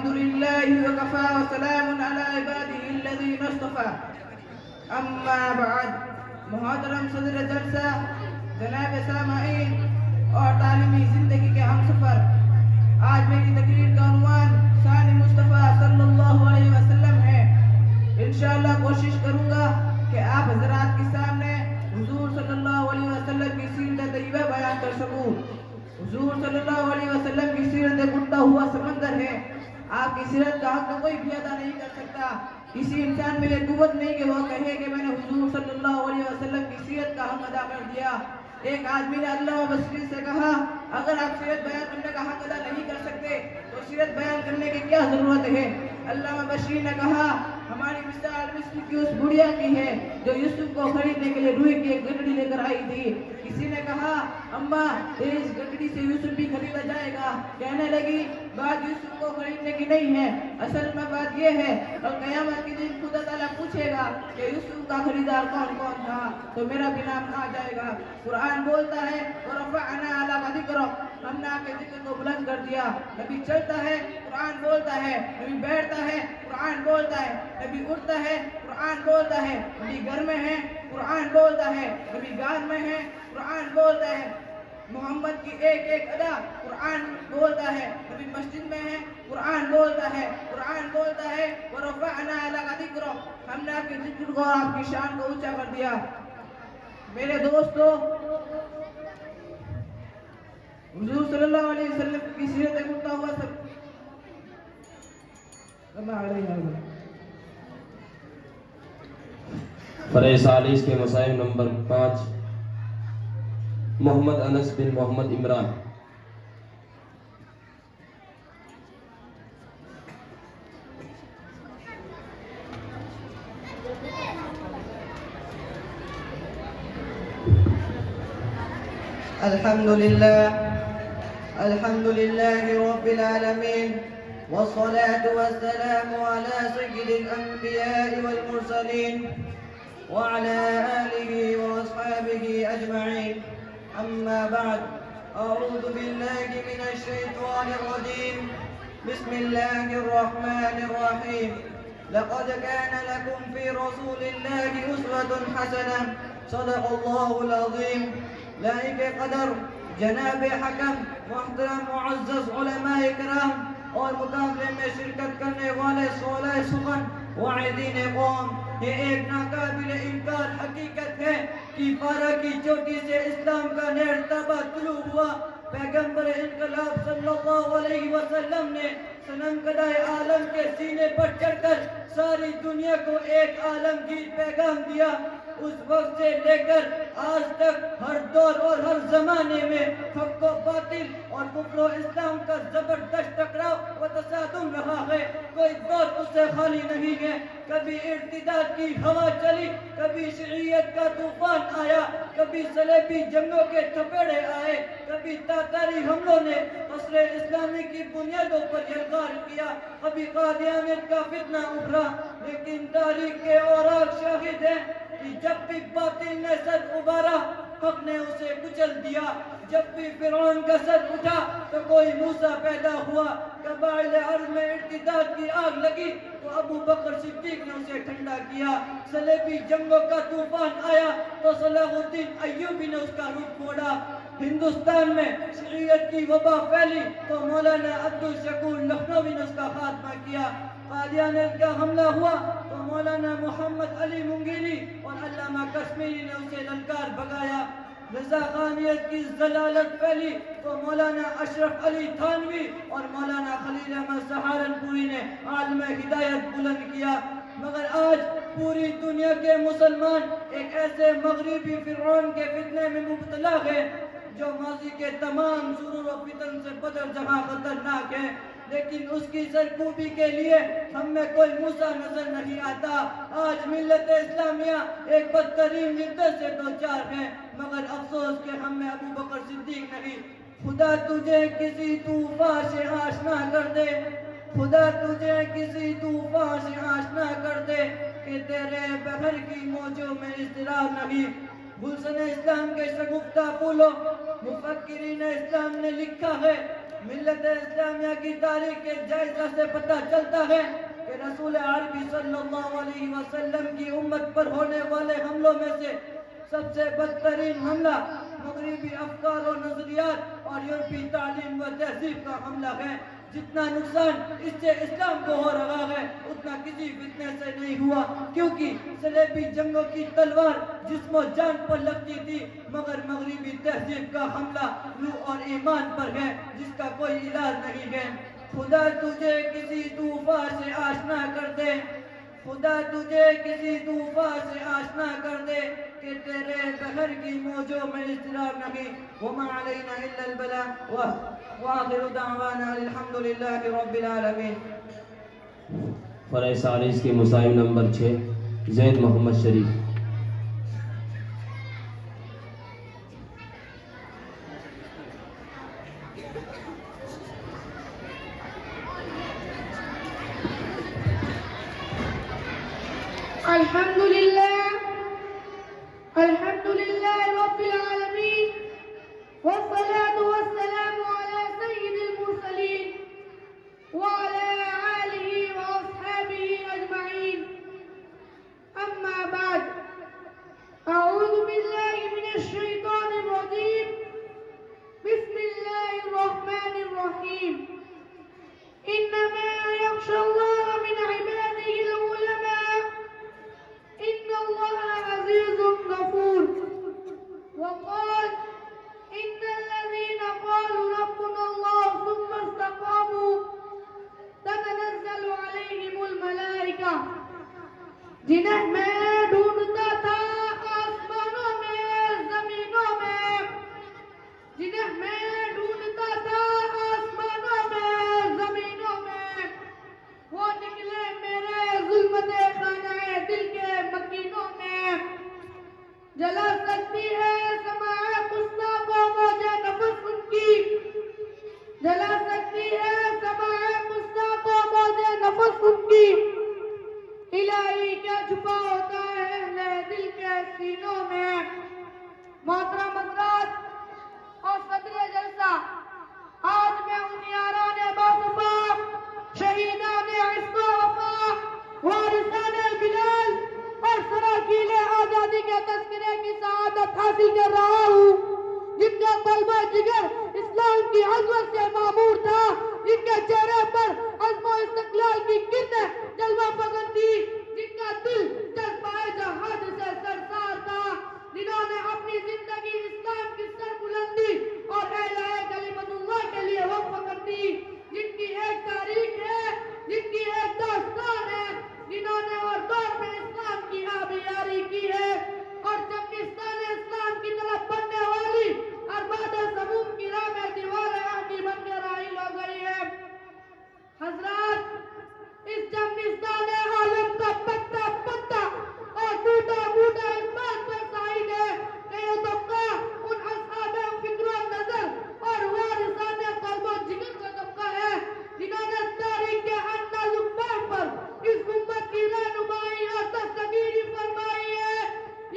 لله وكفى وسلام على عباده الذين اصطفى. اما بعد. محترم صدر جلسہ, جناب سامعین اور تعلیمی زندگی کے ہم سفر, آج میری تقریر کا عنوان شان مصطفیٰ صلی اللہ علیہ وسلم ہے. انشاءاللہ کوشش کروں گا کہ آپ حضرات کے سامنے حضور صلی اللہ علیہ وسلم کی سیرت طیبہ بیان کر سکوں. حضور صلی اللہ علیہ وسلم کی سیرت بڑھتا ہوا سمندر ہے. آپ کی سیرت کا حق کوئی بھی ادا نہیں کر سکتا. کسی انسان میں یہ قوت نہیں کہ وہ کہے کہ میں نے حضور صلی اللہ علیہ وسلم کی سیرت کا حق ادا کر دیا. ایک آدمی نے اللہ بصری سے کہا, اگر آپ سیرت بیان کرنے کا حق ادا نہیں کر سکتے تو سیرت بیان کرنے کی کیا ضرورت ہے. علامہ بشیر نے کہا, ہماری مثال مصر کی اس بڑھیا کی ہے جو یوسف کو خریدنے کے لیے روئی کی ایک گٹڑی لے کر آئی تھی. کسی نے کہا, اماں اس گٹڑی سے یوسف بھی خریدا جائے گا. کہنے لگی, بات یوسف کو خریدنے کی نہیں ہے, اصل میں بات یہ ہے اور قیامت کے دن خدا تعالیٰ پوچھے گا کہ یوسف کا خریدار کون کون تھا, تو میرا بھی نام آ جائے گا. قرآن بولتا ہے وَرَفَعْنَا عَلَىٰ ذِكْرَكَ, ہم نے آپ کے ذکر کو بلند کر دیا. نبی چلتا ہے, قرآن بولتا ہے. نبی بیٹھتا ہے, قرآن بولتا ہے. نبی اٹھتا ہے, قرآن بولتا ہے. نبی گھر میں ہے, قرآن بولتا ہے. نبی گار میں ہے, قرآن بولتا ہے. محمد کی ایک ایک ادا قرآن بولتا ہے. نبی مسجد میں ہے, قرآن بولتا ہے. قرآن بولتا ہے وَرَفَعْنَا عَلَىٰ ذِكْرَكَ, ہم نے آپ کے ذکر کو اور آپ کی شان کو اونچا کر دیا. میرے دوستو, حضور صلی اللہ علیہ وسلم کی سیرت بڑھتا ہوا فرح سالس کے مصائب نمبر 5 محمد انس بن محمد عمران. الحمد لله رب العالمين, والصلاة والسلام على سيد الأنبياء والمرسلين وعلى آله وأصحابه أجمعين. أما بعد. أعوذ بالله من الشيطان الرجيم. بسم الله الرحمن الرحيم. لقد كان لكم في رسول الله أسوة حسنة. صدق الله العظيم. لائق قدر جناب حکم, محترم معزز علماء کرام اور مقابلے میں شرکت کرنے والے سولہ سخن واعظین قوم, یہ ایک ناقابل انکار حقیقت ہے کہ پارا کی چوٹی سے اسلام کا نیر تابہ طلوع ہوا۔ پیغمبر انقلاب صلی اللہ علیہ وسلم نے صنم کدائے عالم کے سینے پر چڑھ کر ساری دنیا کو ایک عالمگیر پیغام دیا۔ اس وقت سے لے کر آج تک ہر دور اور ہر زمانے میں حق و باطل اور کفر و اسلام کا زبردست ٹکراؤ و تصادم رہا ہے۔ کوئی دور اس سے خالی نہیں ہے۔ کبھی ارتداد کی ہوا چلی، کبھی شیعیت کا طوفان آیا، کبھی صلیبی جنگوں کے تھپیڑے آئے، کبھی تاتاری حملوں نے عصر اسلامی کی بنیادوں پر یلغار کیا، کبھی قادیانیت کا فتنہ ابھرا۔ لیکن تاریخ کے اوراق شاہد ہیں کہ جب بھی باطل نے سر ابھارا، حق نے اسے کچل دیا۔ جب بھی فرعون کا سر اٹھا تو کوئی موسیٰ پیدا ہوا۔ قبائل عرب میں ارتداد کی آگ لگی تو ابو بکر صدیق نے اسے ٹھنڈا کیا۔ صلیبی جنگوں کا طوفان آیا تو صلاح الدین ایوبی نے اس کا رخ موڑا۔ ہندوستان میں شیعیت کی وبا پھیلی تو مولانا عبدالشکور لکھنوی نے اس کا خاتمہ کیا۔ قادیانیت کا حملہ ہوا تو مولانا محمد علی منگیری اور علامہ کشمیری نے اسے للکار بھگایا۔ رضا خانیت کی ضلالت پھیلی تو مولانا اشرف علی تھانوی اور مولانا خلیل احمد سہارنپوری نے عالم ہدایت بلند کیا۔ مگر آج پوری دنیا کے مسلمان ایک ایسے مغربی فرعون کے فتنے میں مبتلا ہے جو ماضی کے تمام شرور و فتن سے بدر جہاں خطرناک ہے، لیکن اس کی سرکوبی کے لیے ہم میں کوئی موسیٰ نظر نہیں آتا۔ آج ملت اسلامیہ ایک بدترین جدت سے دوچار ہے، مگر افسوس کہ ہم میں ابو بکر صدیق نہیں۔ خدا تجھے کسی طوفان سے آشنا کر دے، خدا تجھے کسی طوفان سے آشنا کر دے کہ تیرے بحر کی موجوں میں اضطراب نہیں۔ گلشن اسلام کے شگفتہ پھولوں مفکرین اسلام نے لکھا ہے، ملت اسلامیہ کی تاریخ کے جائزہ سے پتہ چلتا ہے کہ رسول عربی صلی اللہ علیہ وسلم کی امت پر ہونے والے حملوں میں سے سب سے بدترین حملہ مغربی افکار و نظریات اور یورپی تعلیم و تہذیب کا حملہ ہے۔ جتنا نقصان اس سے اسلام کو ہو رہا ہے اتنا کسی فتنے سے نہیں ہوا، کیونکہ صلیبی جنگوں کی تلوار جسم و جان پر لگتی تھی، مگر مغربی تہذیب کا حملہ روح اور ایمان پر ہے جس کا کوئی علاج نہیں ہے۔ خدا تجھے کسی طوفان سے آشنا کر دے، خدا تجھے کسی طوفان سے آشنا کر دے کہ تیرے بحر کی موجوں میں اضطراب نہیں۔ وما علینا الا البلاغ وآخر دعوانا الحمدللہ رب العالمین۔ فرح سالس کے مسائل نمبر 6 زید محمد شریف۔ الحمدللہ رب العالمین والصلاة والسلام على سید المرسلین وعلى آلہ وأصحابہ اجمعین، اما بعد، اعوذ باللہ من الشیطان الرجیم، بسم اللہ الرحمن الرحیم، انما یخشى اللہ من عباده العلماء ان اللہ عزیز غفور، وقال ان الذين قالوا ربنا الله ثم استقاموا تتنزل عليهم الملائکہ، جنہیں میں ڈھونڈتا تھا آسمانوں میں زمینوں میں، جنہیں میں ڈھونڈتا تھا آسمانوں میں زمینوں میں، وہ نکلے میرے ظلمت خانہ دل کے مکینوں میں۔ جلا سکتی ہے سماع قصہ کو موج نفس ان کی، جلا سکتی ہے سماع قصہ کو موج نفس ان کی، الہی کیا چھپا ہوتا ہے اہل دل کے سینوں میں۔ محترم حضرات اور صدر جلسہ، آج میں ان یاران باوفا، شہیدان عشق و وفا، وارثان بلال اور سراکیل آزادی کے تذکرے کی سعادت حاصل کر رہا ہوں، جن کا قلبہ جگر اسلام کی عظمت سے معمور تھا، جن کے چہرے پر عزم و استقلال کی کرنیں جلوہ پکڑ تھی، جن کا دل جنہوں نے اپنی زندگی اسلام کی سربلندی اور اعلاء کلمت اللہ کے لیے وقف کر دی، جن کی ایک تاریخ ہے، جن کی ایک داستان ہے، جنہوں نے اور دور میں اسلام کی آبیاری کی ہے اور چمکستان اسلام کی طرف بڑھنے والی ارباب سموم کی راہ میں دیوار عہدی بن کے راحل ہو گئی ہے۔ حضرات، اس چمکستان عالم کا پتا پتا اور بوٹا بوٹا اس بات پر شاہد ہے کہ یہ طبقہ ان اصحاب فکر و نظر اور وارثان قلب و جگر کا طبقہ ہے جنہوں نے تاریخ کے اندھا لقمان پر اس امت کی رہنمائی اور دستگیری فرمائی ہے۔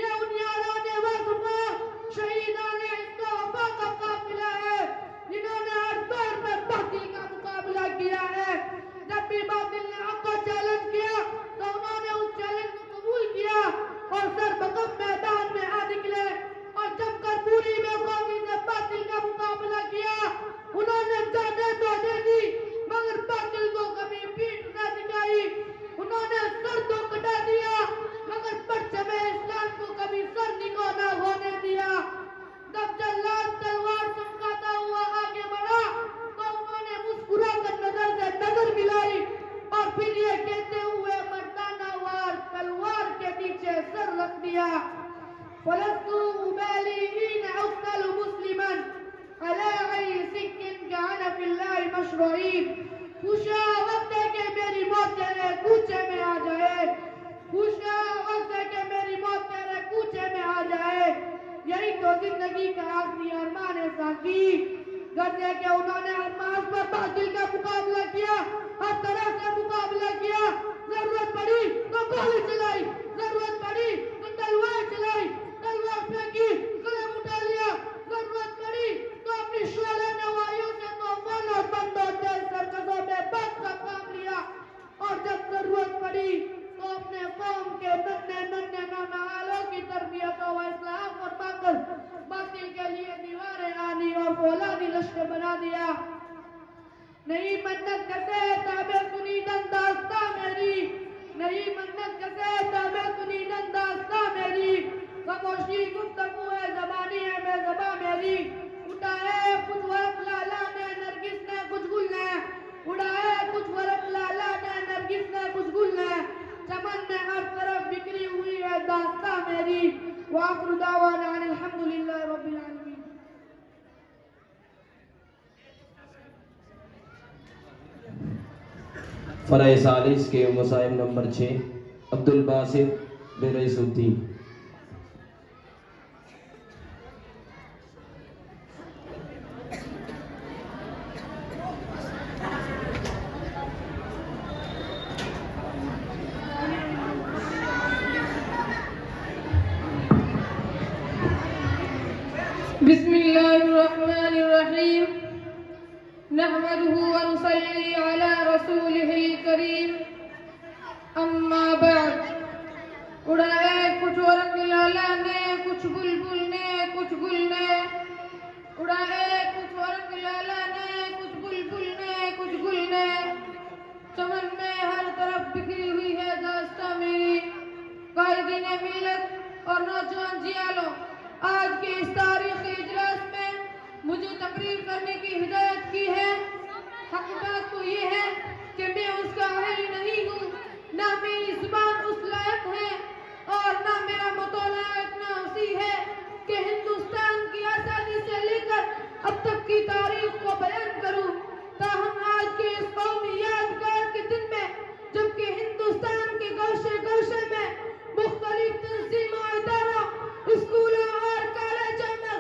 یہ ان یاران وظیفہ شہیدان عشق و وفا کا قافلہ ہے جنہوں نے ہر دور میں باطل کا مقابلہ کیا ہے۔ جب بھی باطل نے حق کو چیلنج کیا تو انہوں نے اس چیلنج کو قبول کیا اور سر بقم میدان میں آ نکلے اور جم کر پوری بے خوفی سے باطل کا مقابلہ کیا۔ انہوں نے جانیں تو دے دی مگر باطل کو کبھی پیٹ نہ دکھائی، انہوں نے سر تو کٹا دیا مگر پرچم اسلام کو کبھی سر نگو نہ ہونے دیا۔ جب جلاد تلوار چمکاتا ہوا آگے بڑھا تو انہوں نے مسکرا کر نظر سے نظر ملائی اور پھر یہ کہتے ہوئے مردانہ وار تلوار کے نیچے سر رکھ دیا۔ فَلَسْتُ أُبَالِي حِينَ أُقْتَلُ مُسْلِمًا عَلَىٰ أَيِّ سِكٍّ كَانَ فِي اللَّهِ مَشْرُوعِينَ۔ خوشا وقت ہے کہ میری موت تیرے کوچے میں آ جائے، خوشا وقت ہے کہ میری موت تیرے کوچے میں آ جائے۔ یہی تو زندگی کا آخری ارمان ہے ساقی، گرچہ کہ انہوں نے ارمان پر باطل کا مقابلہ کیا، ہر طرح سے مقابلہ کیا، ضرورت پڑی تو گولی چلائی، ضرورت پڑی تو تلوار چلائی، تلوار پھینکی، قلم اٹھا لیا، ضرورت پڑی تو اپنی شعلہ نوائیوں سے طوفان اور بند و تیز سرکزوں میں بند کا کام لیا، اور جب ضرورت پڑی تو اپنے قوم کے ننھے نونہالوں کی تربیت و اصلاح فرما کر باطل کے لیے دیوار آنی اور فولادی لشکر بنا دیا۔ نہیں منت کسے تابع سنیدن داستاں میری، نہیں منت کسے تابع سنیدن داستاں میری، خاموشی گفتگو ہے زبانی ہے بے زباں میری۔ اٹھائے کچھ ورق لالا نے نرگس نے کچھ گل نے، اڑائے کچھ ورق لالا نے نرگس نے کچھ گل نے، چمن میں ہر طرف بکھری ہوئی ہے داستاں میری۔ وآخر دعوانا ان الحمدللہ رب العالمین۔ فرع ثالث کے مصاحب نمبر 6 عبد الباسط بن رئیس الدین۔ بسم اللہ الرحمن الرحیم، نحمده ونصلی علی رسولہ الکریم، اما بعد۔ اڑائے کچھ ورق لالا نے کچھ بلبل نے کچھ گل نے، اڑائے کچھ ورق لالا نے کچھ بلبل نے کچھ گل نے، چمن میں ہر طرف بکھری ہوئی ہے داستاں میری۔ قائدین ملت اور نوجوان جیالوں، آج کے اس تاریخی اجلاس میں مجھے تقریر کرنے کی ہدایت کی ہے۔ حق بات تو یہ ہے کہ میں اس کا اہل نہیں ہوں، نہ میری زبان اس لائق ہے اور نہ میرا مطالعہ اتنا وسیع ہے کہ ہندوستان کی آزادی سے لے کر اب تک کی تاریخ کو بیان کروں۔ تاہم آج کے اس قومی یادگار کے دن میں، جبکہ ہندوستان کے گوشے گوشے میں مختلف تنظیموں، اداروں، اسکولوں اور کالجوں میں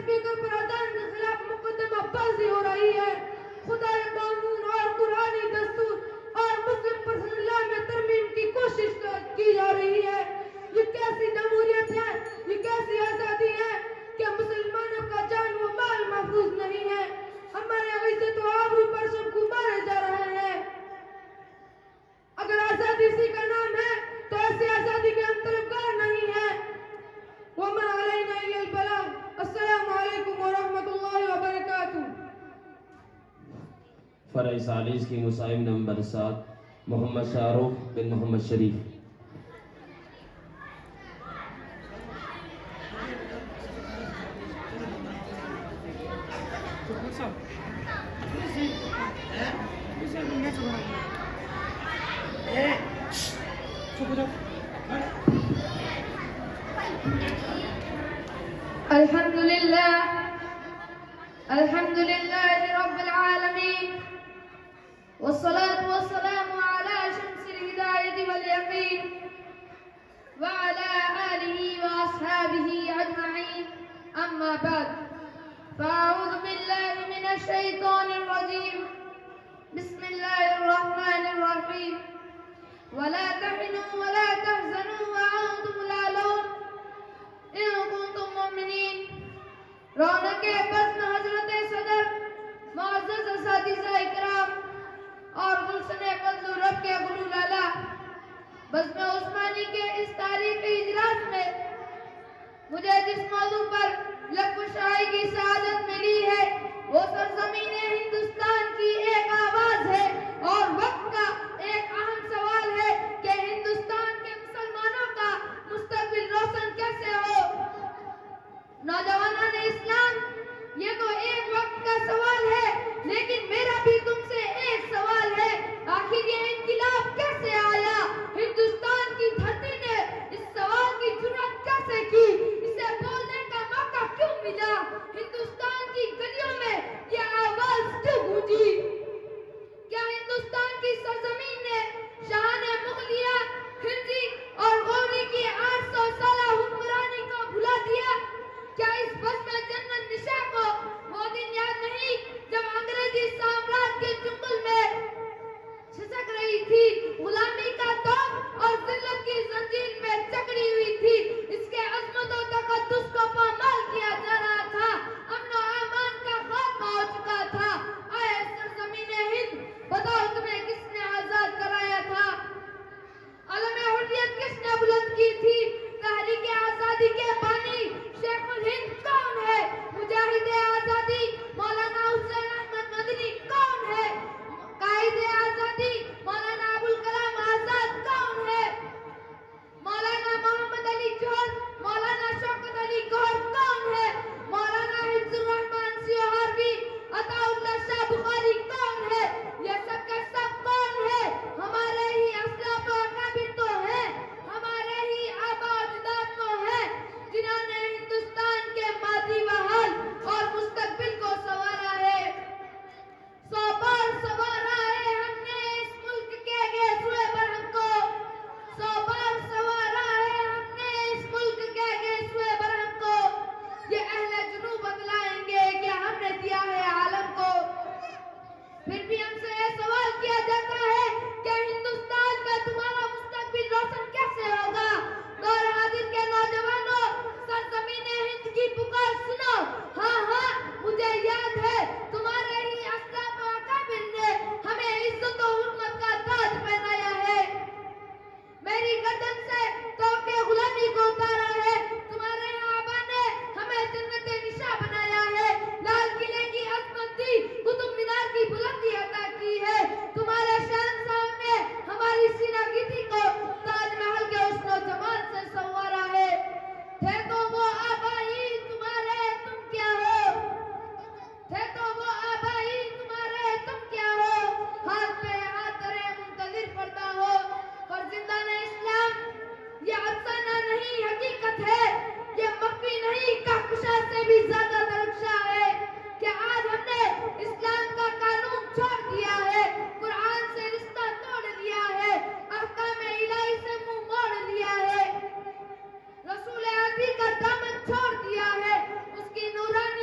اسپیکر پر اذان کے خلاف مقدمہ بازی ہو رہی ہے. خدا قانون اور قرآنی دستور اور مسلم پرسنل لا میں ترمیم کی کوشش کی جا رہی ہے. یہ کیسی جمہوریت ہے, یہ کیسی آزادی ہے کہ مسلمانوں کا جان و مال محفوظ نہیں ہے. ہمارے عزت و آبرو پر سب کو مارے جا رہے ہیں. اگر آزادی اسی کا نام ہے تو ایسی آزادی کے ہم طلبگار نہیں ہیں. وما علینا الا البلاغ. السلام علیکم ورحمۃ اللہ وبرکاتہ. فرع ثالث کی مسائل نمبر 7 محمد شاہ رخ بن محمد شریف. الحمد لله رب العالمين والصلاة والسلام على شمس الهداية واليقين وعلى آله وأصحابه أجمعين. أما بعد فأعوذ بالله من الشيطان الرجيم. بسم الله الرحمن الرحيم. ولا تهنوا ولا تحزنوا وأنتم الأعلون إن كنتم مؤمنين. رونق بزم حضرت صدر معزز اساتذہ اکرام اور گلشن فضل رب کے گلو لالا بزم عثمانی کے اس تاریخی اجلاس میں مجھے جس موضوع پر لب شاعری کی سعادت ملی ہے وہ سرزمین ہندوستان کی ایک آواز ہے اور وقت کا ایک اہم سوال ہے کہ ہندوستان کے مسلمانوں کا مستقبل روشن کیسے ہو. نوجوانان اسلام, یہ تو ایک وقت کا سوال ہے, لیکن میرا بھی تم سے ایک سوال ہے. آخر یہ انقلاب کیسے آیا؟ ہندوستان کی دھرتی نے اس سوال کی جرات کیسے کی؟ اسے بولنے کا موقع کیوں ملا؟ ہندوستان کی گلیوں میں یہ آواز کیوں گونجی؟ کیا ہندوستان کی سرزمین نے شاہان مغلیہ, خلجی اور غوری کی 800 سالہ حکمرانی کو بھلا دیا؟ کیا اس بزم جنت نشاں کو وہ دن یاد نہیں جب انگریزی سامراج کے جنگل میں چھسک رہی تھی, غلامی کا دور اور ذلت کی زنجیر میں جکڑی ہوئی تھی, اس کے عظمت و تقدس کو پامال کیا جا رہا تھا, امن و امان کا خاتمہ ہو چکا تھا. اے سرزمین ہند, بتاؤ تمہیں کس نے آزاد کرایا تھا؟ علم حریت کس نے بلند کی تھی؟ تحریک آزادی کے بانی شیخ الہند کون ہے؟ مجاہد آزادی مولانا حسین احمد مدنی کون ہے؟ قائد آزادی مولانا ابوالکلام آزاد کون ہے؟ مولانا محمد علی جوہر, مولانا شوکت علی گوہر کون ہے؟ مولانا حفظ الرحمان سیوہاروی, عطا اللہ شاہ بخاری کون ہے؟ یہ سب کے سب کون ہے؟ ہمارے ہی اسلاف و اکابر تو ہیں, ہمارے ہی آبا و اجداد تو ہیں جنہوں نے ہندوستان کے ماضی و حال اور مستقبل کو سنوارا ہے. 100 بار سنوارا ہے ہم نے اس ملک کے گیسوئے برہم کو, 100 بار سنوارا ہے ہم نے اس ملک کے گیسوئے برہم کو. یہ اہل جنوب بتلائیں گے کہ ہم نے دیا ہے عالم کو. پھر بھی ہم سے یہ سوال کیا جاتا ہے کہ ہندوستان میں تمہارا مستقبل روشن کیسے ہوگا؟ دور حاضر کے نوجوانوں, سرزمین ہند کی پکار سنو. ہاں ہاں, مجھے یاد ہے تمہارے ہی اسلاف و اکابر نے ہمیں عزت و حرمت کا تاج پہنایا ہے, میری گردن سے توق غلامی کو اتارا ہے. تمہارے آبا نے ہمیں جنت نشاں بنایا ہے, لال قلعے کی عظمت دی, قطب مینار کی بلندی عطا کی ہے. تمہارے شہنشاہ نے ہماری سینہ گیٹی کو تاج محل کے حسن و جمال سے سنوارا ہے. تھے تو وہ آبا ہی تمہارے, تم کیا ہو؟ تھے تو وہ آبا ہی تمہارے, تم کیا ہو؟ ہاتھ پہ ہاتھ دھرے منتظر پڑتا ہو. اور زندان اسلام, یہ افسانہ نہیں حقیقت ہے, یہ مخفی نہیں کہکشاں سے بھی زیادہ درخشاں ہے کہ آج ہم نے اسلام کا قانون چھوڑ دیا ہے, قرآن سے رشتہ توڑ لیا ہے, احکام الہی سے منہ موڑ لیا ہے, رسول عربی کا دامن چھوڑ دیا ہے, اس کی نورانی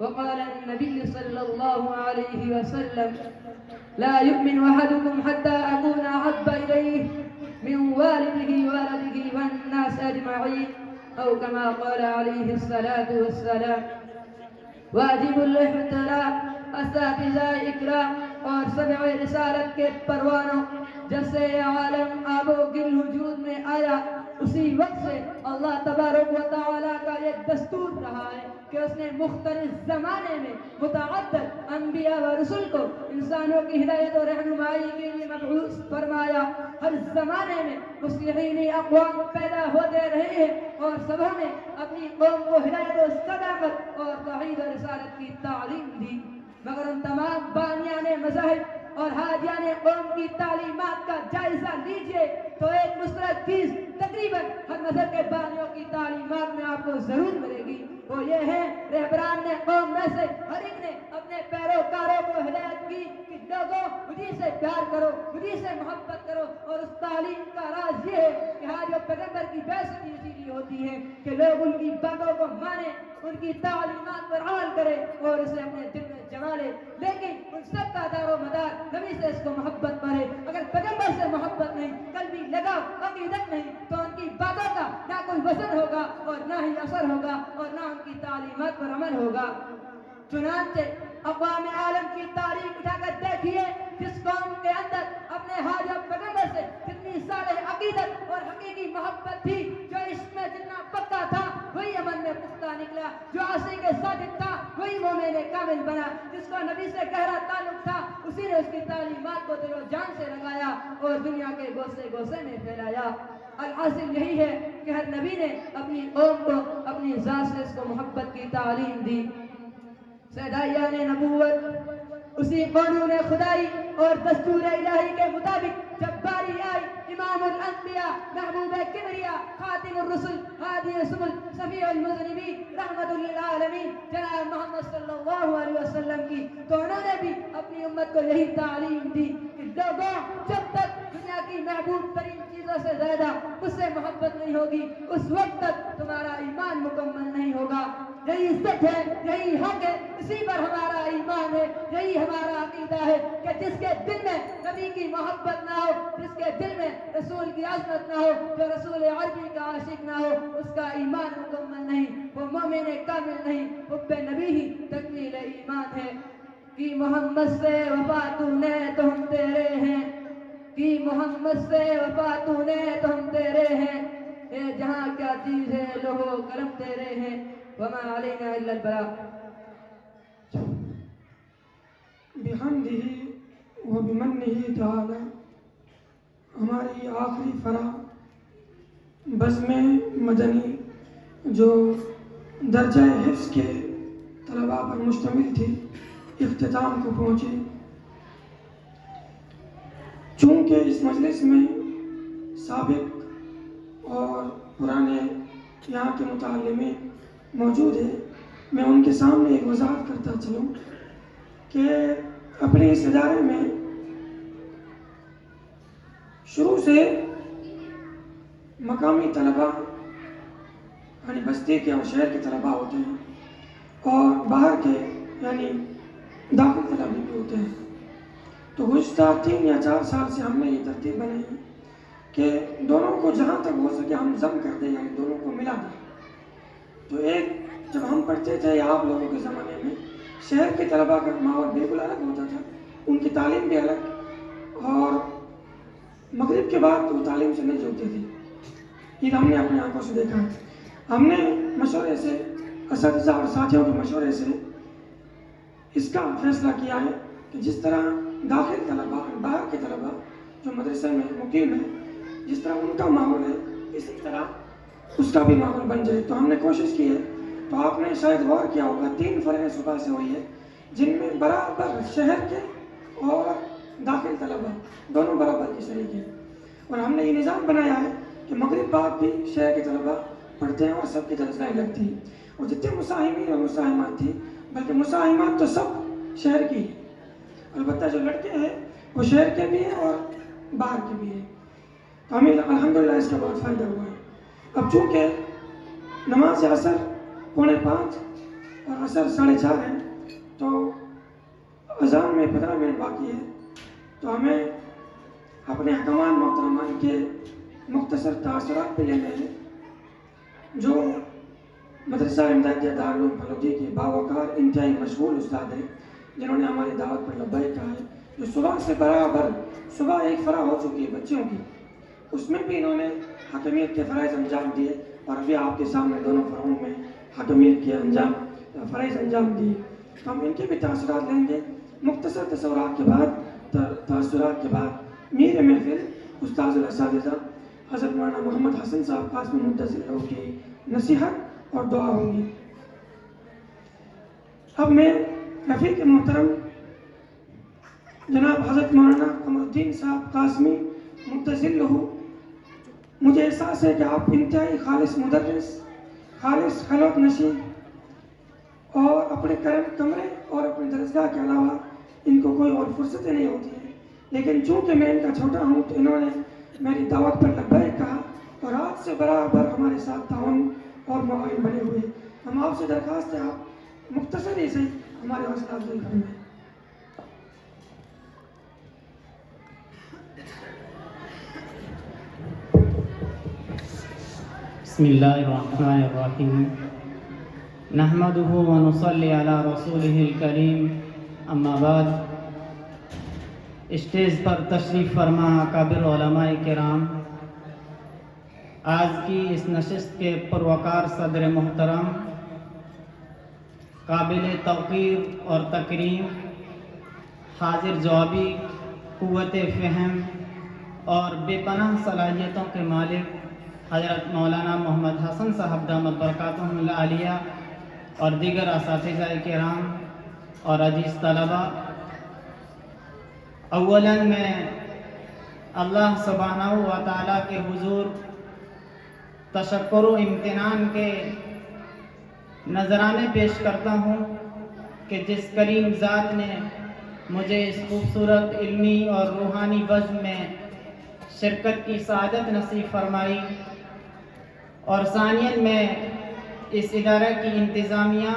وقال النبي صلى الله عليه وسلم لا يؤمن أحدكم حتى أكون أحب إليه من والده وولده والناس أجمعين، أو كما قال عليه الصلاة والسلام۔ واجب الاحترام اساتذہ اکرام اور سمع رسالت کے پروانوں، جیسے عالم آب و گل وجود میں آیا اسی وقت سے اللہ تبارک و تعالیٰ کا ایک دستور رہا ہے کہ اس نے مختلف زمانے میں متعدد انبیاء و رسول کو انسانوں کی ہدایت و رہنمائی کے لیے مبعوث فرمایا۔ ہر زمانے میں مصلحین اقوام پیدا ہوتے رہے ہیں اور سبھوں نے اپنی قوم کو ہدایت و صداقت اور توحید و رسالت کی تعلیم دی، مگر ان تمام بانیان مذاہب اور حاجیان قوم کی تعلیمات کا جائزہ لیجئے تو ایک مشترک چیز تقریباً ہر مذہب کے بانیوں کی تعلیمات میں آپ کو ضرور ملے گی، وہ یہ ہے رہبران نے قوم میں سے ہر ایک نے اپنے پیروکاروں کو ہدایت کی کہ لوگوں مجھے سے پیار کرو، مجھے سے محبت کرو، اور اس تعلیم کا راز یہ ہے کہ ہاں جو پیغمبر کی بیعت اسی ہوتی ہے کہ لوگ ان کی باتوں کو مانیں، ان کی تعلیمات پر عمل کرے اور اسے اپنے دل میں جما لے، لیکن ان سب کا دار و مدار نبی سے اس کو محبت پر ہے۔ اگر پیغمبر سے محبت نہیں، قلبی لگاؤ، عقیدت نہیں، تو ان کی باتوں کا نہ کوئی وزن ہوگا اور نہ ہی اثر ہوگا اور نہ ان کی تعلیمات پر عمل ہوگا۔ چنانچہ اقوام عالم کی تاریخ اٹھا کر دیکھیے، جس قوم کے اندر اپنے حاجی پیغمبر سے جتنی صالح عقیدت اور حقیقی محبت تھی، جو عشق میں جتنا پکا تھا وہی عمل میں پختہ نکلا، جو عاشق صادق تھا وہی مومن کامل بنا، جس کو نبی سے گہرا تعلق تھا اسی نے اس کی تعلیمات کو دل و جان سے لگایا اور دنیا کے گوشے گوشے میں پھیلایا۔ الحاصل یہی ہے کہ ہر نبی نے اپنی قوم کو اپنی ذات سے اس کو محبت کی تعلیم دی۔ سیدایان نبوت اسی قانون خدائی اور دستور الہی کے مطابق جب باری آئی امام الانبیاء، محبوب کبریا، خاتم الرسل، ہادی السبل، شفیع المذنبین، رحمت للعالمین جناب محمد صلی اللہ علیہ وسلم کی، تو انہوں نے بھی اپنی امت کو یہی تعلیم دی کہ لوگوں جب تک دنیا کی محبوب ترین چیزوں سے زیادہ اس سے محبت نہیں ہوگی اس وقت تک تمہارا ایمان مکمل نہیں ہوگا۔ یہی سچ ہے، یہی حق ہے، اسی پر ہمارا ایمان ہے، یہی ہمارا عقیدہ ہے کہ جس کے دل میں نبی کی محبت نہ ہو، جس کے دل میں رسول کی عظمت نہ ہو، جو رسول عربی کا عاشق نہ ہو، اس کا ایمان مکمل نہیں، وہ مومن کامل نہیں۔ حب نبی ہی تکمیل ایمان ہے۔ کہ محمد سے وفا تو نے تو ہم تیرے ہیں، کہ محمد سے وفا تو نے تو ہم تیرے ہیں، اے جہاں کیا چیز ہے لوہو قلم تیرے ہیں، وما علینا الا البلاغ۔ بحمدہ و بمنہ تعالی ہماری آخری فرا بزم مدنی جو درجہ حفظ کے طلباء پر مشتمل تھی، اختتام کو پہنچی۔ چونکہ اس مجلس میں سابق اور پرانے یہاں کے متعلمین موجود ہیں، میں ان کے سامنے ایک وضاحت کرتا چلوں کہ اپنے اس ادارے میں شروع سے مقامی طلباء یعنی بستی کے اور شہر کے طلباء ہوتے ہیں، اور باہر کے یعنی داخل طلباء بھی ہوتے ہیں۔ تو گزشتہ 3 یا 4 سال سے ہم نے یہ ترتیب بنائی کہ دونوں کو جہاں تک ہو سکے ہم ضم کر دیں، یعنی دونوں کو ملا دیں۔ تو ایک جب ہم پڑھتے تھے یا آپ لوگوں کے زمانے میں شہر کے طلباء کا ماحول بالکل الگ ہوتا تھا، ان کی تعلیم بھی الگ، اور مغرب کے بعد وہ تعلیم سے نہیں جڑتے تھے۔ یہ ہم نے اپنی آنکھوں سے دیکھا۔ ہم نے مشورے سے، اساتذہ اور ساتھیوں کے مشورے سے اس کا فیصلہ کیا ہے کہ جس طرح داخل طلباء، باہر کے طلباء جو مدرسے میں مقیم ہیں، جس طرح ان کا ماحول ہے اسی طرح اس کا بھی ماحول بن جائے۔ تو ہم نے کوشش کی ہے، تو آپ نے شاید غور کیا ہوگا 3 فرعیں صبح سے ہوئی ہے، جن میں برابر شہر کے اور داخل طلباء دونوں برابر کی شریک ہیں۔ اور ہم نے یہ نظام بنایا ہے کہ مغرب بعد بھی شہر کے طلباء پڑھتے ہیں اور سب کی درجائیں لگتی ہیں، اور جتنے مساہمین اور مساہمات تھی، بلکہ مساہمات تو سب شہر کی ہیں، البتہ جو لڑکے ہیں وہ شہر کے بھی ہیں اور باہر کے بھی ہیں۔ تو ہمیں الحمدللہ اس کا بہت فائدہ ہوا ہے۔ اب چونکہ نماز عصر 4:45 اور عصر 4:30 ہے، تو اذان میں 15 منٹ باقی ہے، تو ہمیں اپنے حکمان محترمان کے مختصر تاثرات پہ لینے ہیں، جو مدرسہ امدادیہ دارالعلوم پھلوٹی کے باوقار انتہائی مشغول استاد ہیں، جنہوں نے ہماری دعوت پر لبیک کہا ہے، جو صبح سے برابر صبح ایک فرا ہو چکی ہے بچیوں کی، اس میں بھی انہوں نے حکمیت کے فرائض انجام دیے، اور ابھی آپ کے سامنے دونوں فراؤں میں حکمیت کے فرائض انجام دیے۔ تو ہم ان کے بھی تاثرات لیں گے۔ مختصر تاثرات کے بعد میر محفل استاذ الاساتذہ حضرت مولانا محمد حسن صاحب قاسمی مدثر اللہ کی نصیحت اور دعا ہوگی۔ اب میں رفیق محترم جناب حضرت مولانا قمر الدین صاحب قاسمی مدثر اللہ، مجھے احساس ہے کہ آپ انتہائی خالص مدرس، خالص خلوت نشین، اور اپنے کمرے اور اپنے درسگاہ کے علاوہ ان کو کوئی اور فرصتیں نہیں ہوتی ہیں، لیکن چونکہ میں ان کا چھوٹا ہوں تو انہوں نے میری دعوت پر لبیک کہا، اور آج سے برابر ہمارے ساتھ تعاون اور معاون بنے ہوئے۔ ہم آپ سے درخواست ہے آپ مختصر ہی صحیح ہمارے حوصلہ افزائی فرمائیں۔ بسم اللہ الرحمن الرحیم، نحمده ونصلی علی رسولہ الکریم، اما بعد۔ اسٹیج پر تشریف فرما اکابر علماء کرام، آج کی اس نشست کے پروقار صدر محترم، قابل توقیر اور تکریم، حاضر جوابی، قوت فہم اور بے پناہ صلاحیتوں کے مالک حضرت مولانا محمد حسن صاحب دامت برکاتہم العالیہ اور دیگر اساتذہ کرام اور عزیز طلباء، اولاً میں اللہ سبحانہ و تعالیٰ کے حضور تشکر و امتنان کے نذرانے پیش کرتا ہوں کہ جس کریم ذات نے مجھے اس خوبصورت علمی اور روحانی بزم میں شرکت کی سعادت نصیب فرمائی، اور ثانیاً میں اس ادارہ کی انتظامیہ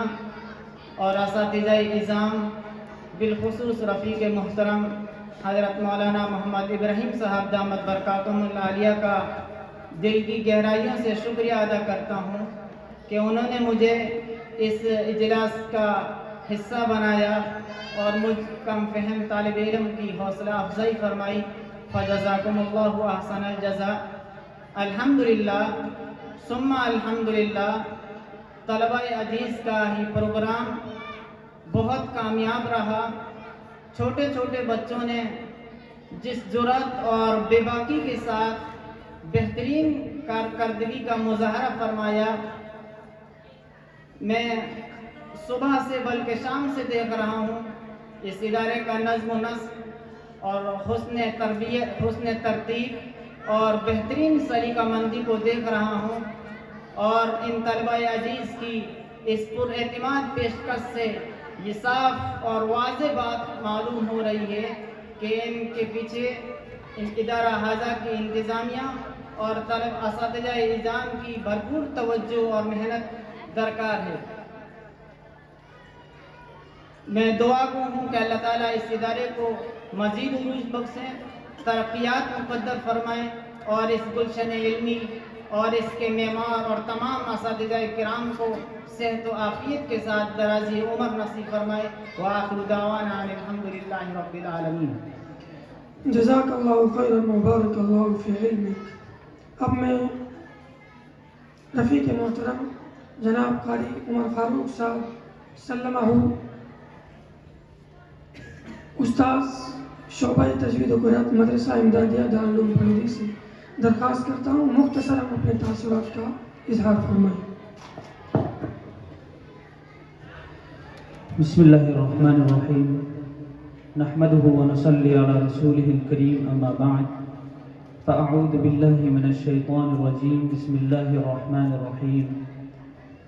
اور اساتذہ نظام، بالخصوص رفیق محترم حضرت مولانا محمد ابراہیم صاحب دامت برکاتہم العالیہ کا دل کی گہرائیوں سے شکریہ ادا کرتا ہوں کہ انہوں نے مجھے اس اجلاس کا حصہ بنایا اور مجھ کم فہم طالب علم کی حوصلہ افزائی فرمائی۔ فجزاکم اللہ احسن الجزاء۔ الحمدللہ ثم الحمدللہ، طلباء عزیز کا ہی پروگرام بہت کامیاب رہا۔ چھوٹے چھوٹے بچوں نے جس جرأت اور بے باکی کے ساتھ بہترین کارکردگی کا مظاہرہ فرمایا، میں صبح سے بلکہ شام سے دیکھ رہا ہوں اس ادارے کا نظم و نسق اور حسن تربیت، حسن ترتیب اور بہترین سلیقہ مندی کو دیکھ رہا ہوں، اور ان طلبہ عزیز کی اس پر اعتماد پیشکش سے یہ صاف اور واضح بات معلوم ہو رہی ہے کہ ان کے پیچھے ان ادارہ حاضہ کی انتظامیہ اور طلب اساتذہ نظام کی بھرپور توجہ اور محنت درکار ہے۔ میں دعا گو ہوں کہ اللہ تعالیٰ اس ادارے کو مزید عروج بخشیں، ترقیات مقدر فرمائیں، اور اس گلشن علمی اور اس کے معمار اور تمام اساتذہ کرام کو صحت و عافیت کے ساتھ درازی عمر نصیب فرمائے۔ وآخر دعوانا ان الحمدللہ رب العالمین۔ جزاک اللہ خیرا وبارک اللہ فی علمک۔ اب میں رفیق محترم جناب قاری عمر فاروق صاحب سلمہ استاذ شعبہ تجوید و قرأت مدرسہ امدادیہ دارالعلوم پنڈی سے درخواست کرتا ہوں مختصراً اپنے تاثرات کا اظہار فرمائیں۔ بسم اللہ الرحمن الرحیم، نحمده ونصلی علی رسوله الکریم، اما بعد فاعوذ باللہ من الشیطان الرجیم، بسم اللہ الرحمن الرحیم،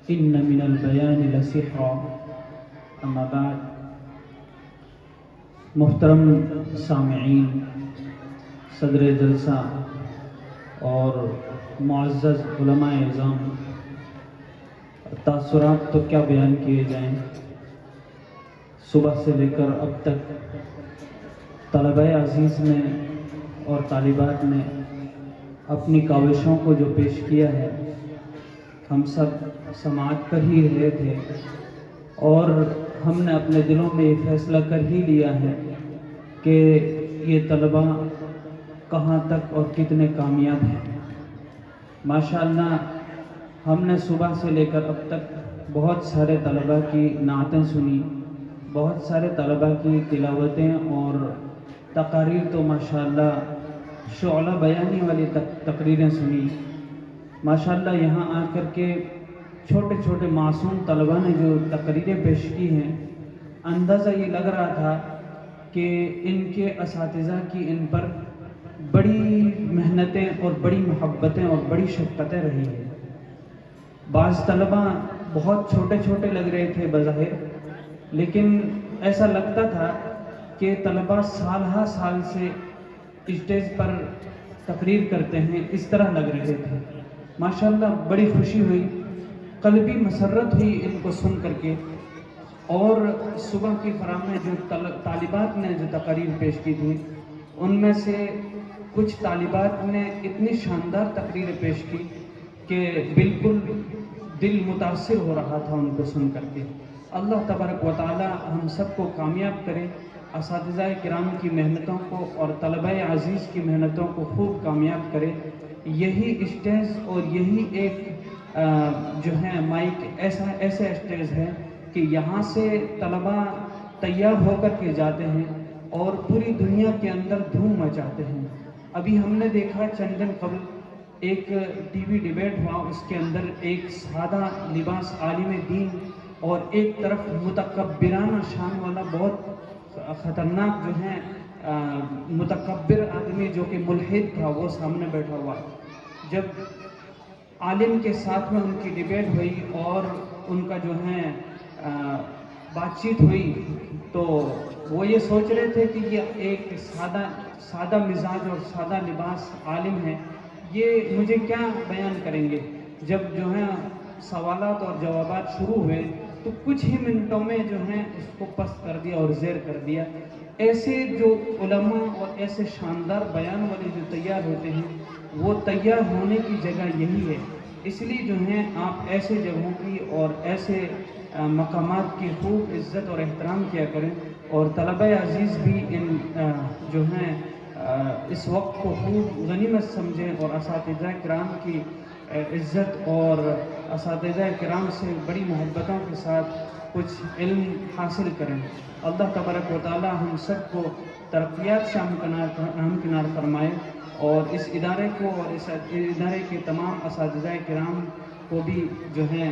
ان من البیان لسحرا، اما بعد۔ محترم سامعین، صدر جلسہ اور معزز علماء اعظام، تاثرات تو کیا بیان کیے جائیں۔ صبح سے لے کر اب تک طلبہ عزیز نے اور طالبات نے اپنی کاوشوں کو جو پیش کیا ہے، ہم سب سماعت کر ہی رہے تھے، اور ہم نے اپنے دلوں میں یہ فیصلہ کر ہی لیا ہے کہ یہ طلبہ کہاں تک اور کتنے کامیاب ہیں۔ ماشاءاللہ ہم نے صبح سے لے کر اب تک بہت سارے طلبہ کی نعتیں سنی، بہت سارے طلبہ کی تلاوتیں اور تقاریر، تو ماشاءاللہ شعلہ بیانی والی تقریریں سنی۔ ماشاءاللہ یہاں آ کر کے چھوٹے چھوٹے معصوم طلبہ نے جو تقریریں پیش کی ہیں، اندازہ یہ لگ رہا تھا کہ ان کے اساتذہ کی ان پر بڑی محنتیں اور بڑی محبتیں اور بڑی شفقتیں رہی ہیں۔ بعض طلبہ بہت چھوٹے چھوٹے لگ رہے تھے بظاہر، لیکن ایسا لگتا تھا کہ طلبہ سال ہا سال سے اسٹیج پر تقریر کرتے ہیں، اس طرح لگ رہے تھے۔ ماشاءاللہ بڑی خوشی ہوئی، قلبی مسرت ہوئی ان کو سن کر کے۔ اور صبح کی فراہم میں جو طالبات نے جو تقریر پیش کی تھی، ان میں سے کچھ طالبات نے اتنی شاندار تقریریں پیش کی کہ بالکل دل متاثر ہو رہا تھا ان کو سن کر کے۔ اللہ تبارک و تعالی ہم سب کو کامیاب کرے، اساتذہ کرام کی محنتوں کو اور طلبہ عزیز کی محنتوں کو خوب کامیاب کرے۔ یہی اسٹیج اور یہی ایک جو ہے مائک ایسے اسٹیج ہے کہ یہاں سے طلبہ تیار ہو کر کے جاتے ہیں اور پوری دنیا کے اندر دھوم مچاتے ہیں۔ ابھی ہم نے دیکھا چند دن قبل ایک ٹی وی ڈیبیٹ ہوا، اس کے اندر ایک سادہ لباس عالم دین اور ایک طرف متکبرانہ شان والا بہت خطرناک جو ہے متکبر آدمی جو کہ ملحد تھا، وہ سامنے بیٹھا ہوا۔ جب عالم کے ساتھ میں ان کی ڈیبیٹ ہوئی اور ان کا جو ہے بات چیت ہوئی، تو وہ یہ سوچ رہے تھے کہ یہ ایک سادہ مزاج اور سادہ لباس عالم ہے، یہ مجھے کیا بیان کریں گے۔ جب جو ہے سوالات اور جوابات شروع ہوئے تو کچھ ہی منٹوں میں جو ہے اس کو پست کر دیا اور زیر کر دیا۔ ایسے جو علماء اور ایسے شاندار بیان والے جو تیار ہوتے ہیں، وہ تیار ہونے کی جگہ یہی ہے۔ اس لیے جو ہے آپ ایسے جگہوں کی اور ایسے مقامات کی خوب عزت اور احترام کیا کریں، اور طلبہ عزیز بھی ان جو ہیں اس وقت کو خوب غنیمت سمجھیں اور اساتذہ کرام کی عزت اور اساتذہ کرام سے بڑی محبتوں کے ساتھ کچھ علم حاصل کریں۔ اللہ تبارک و تعالی ہم سب کو ترقیات سے ہمکنار فرمائے، اور اس ادارے کو اور اس ادارے کے تمام اساتذہ کرام کو بھی جو ہے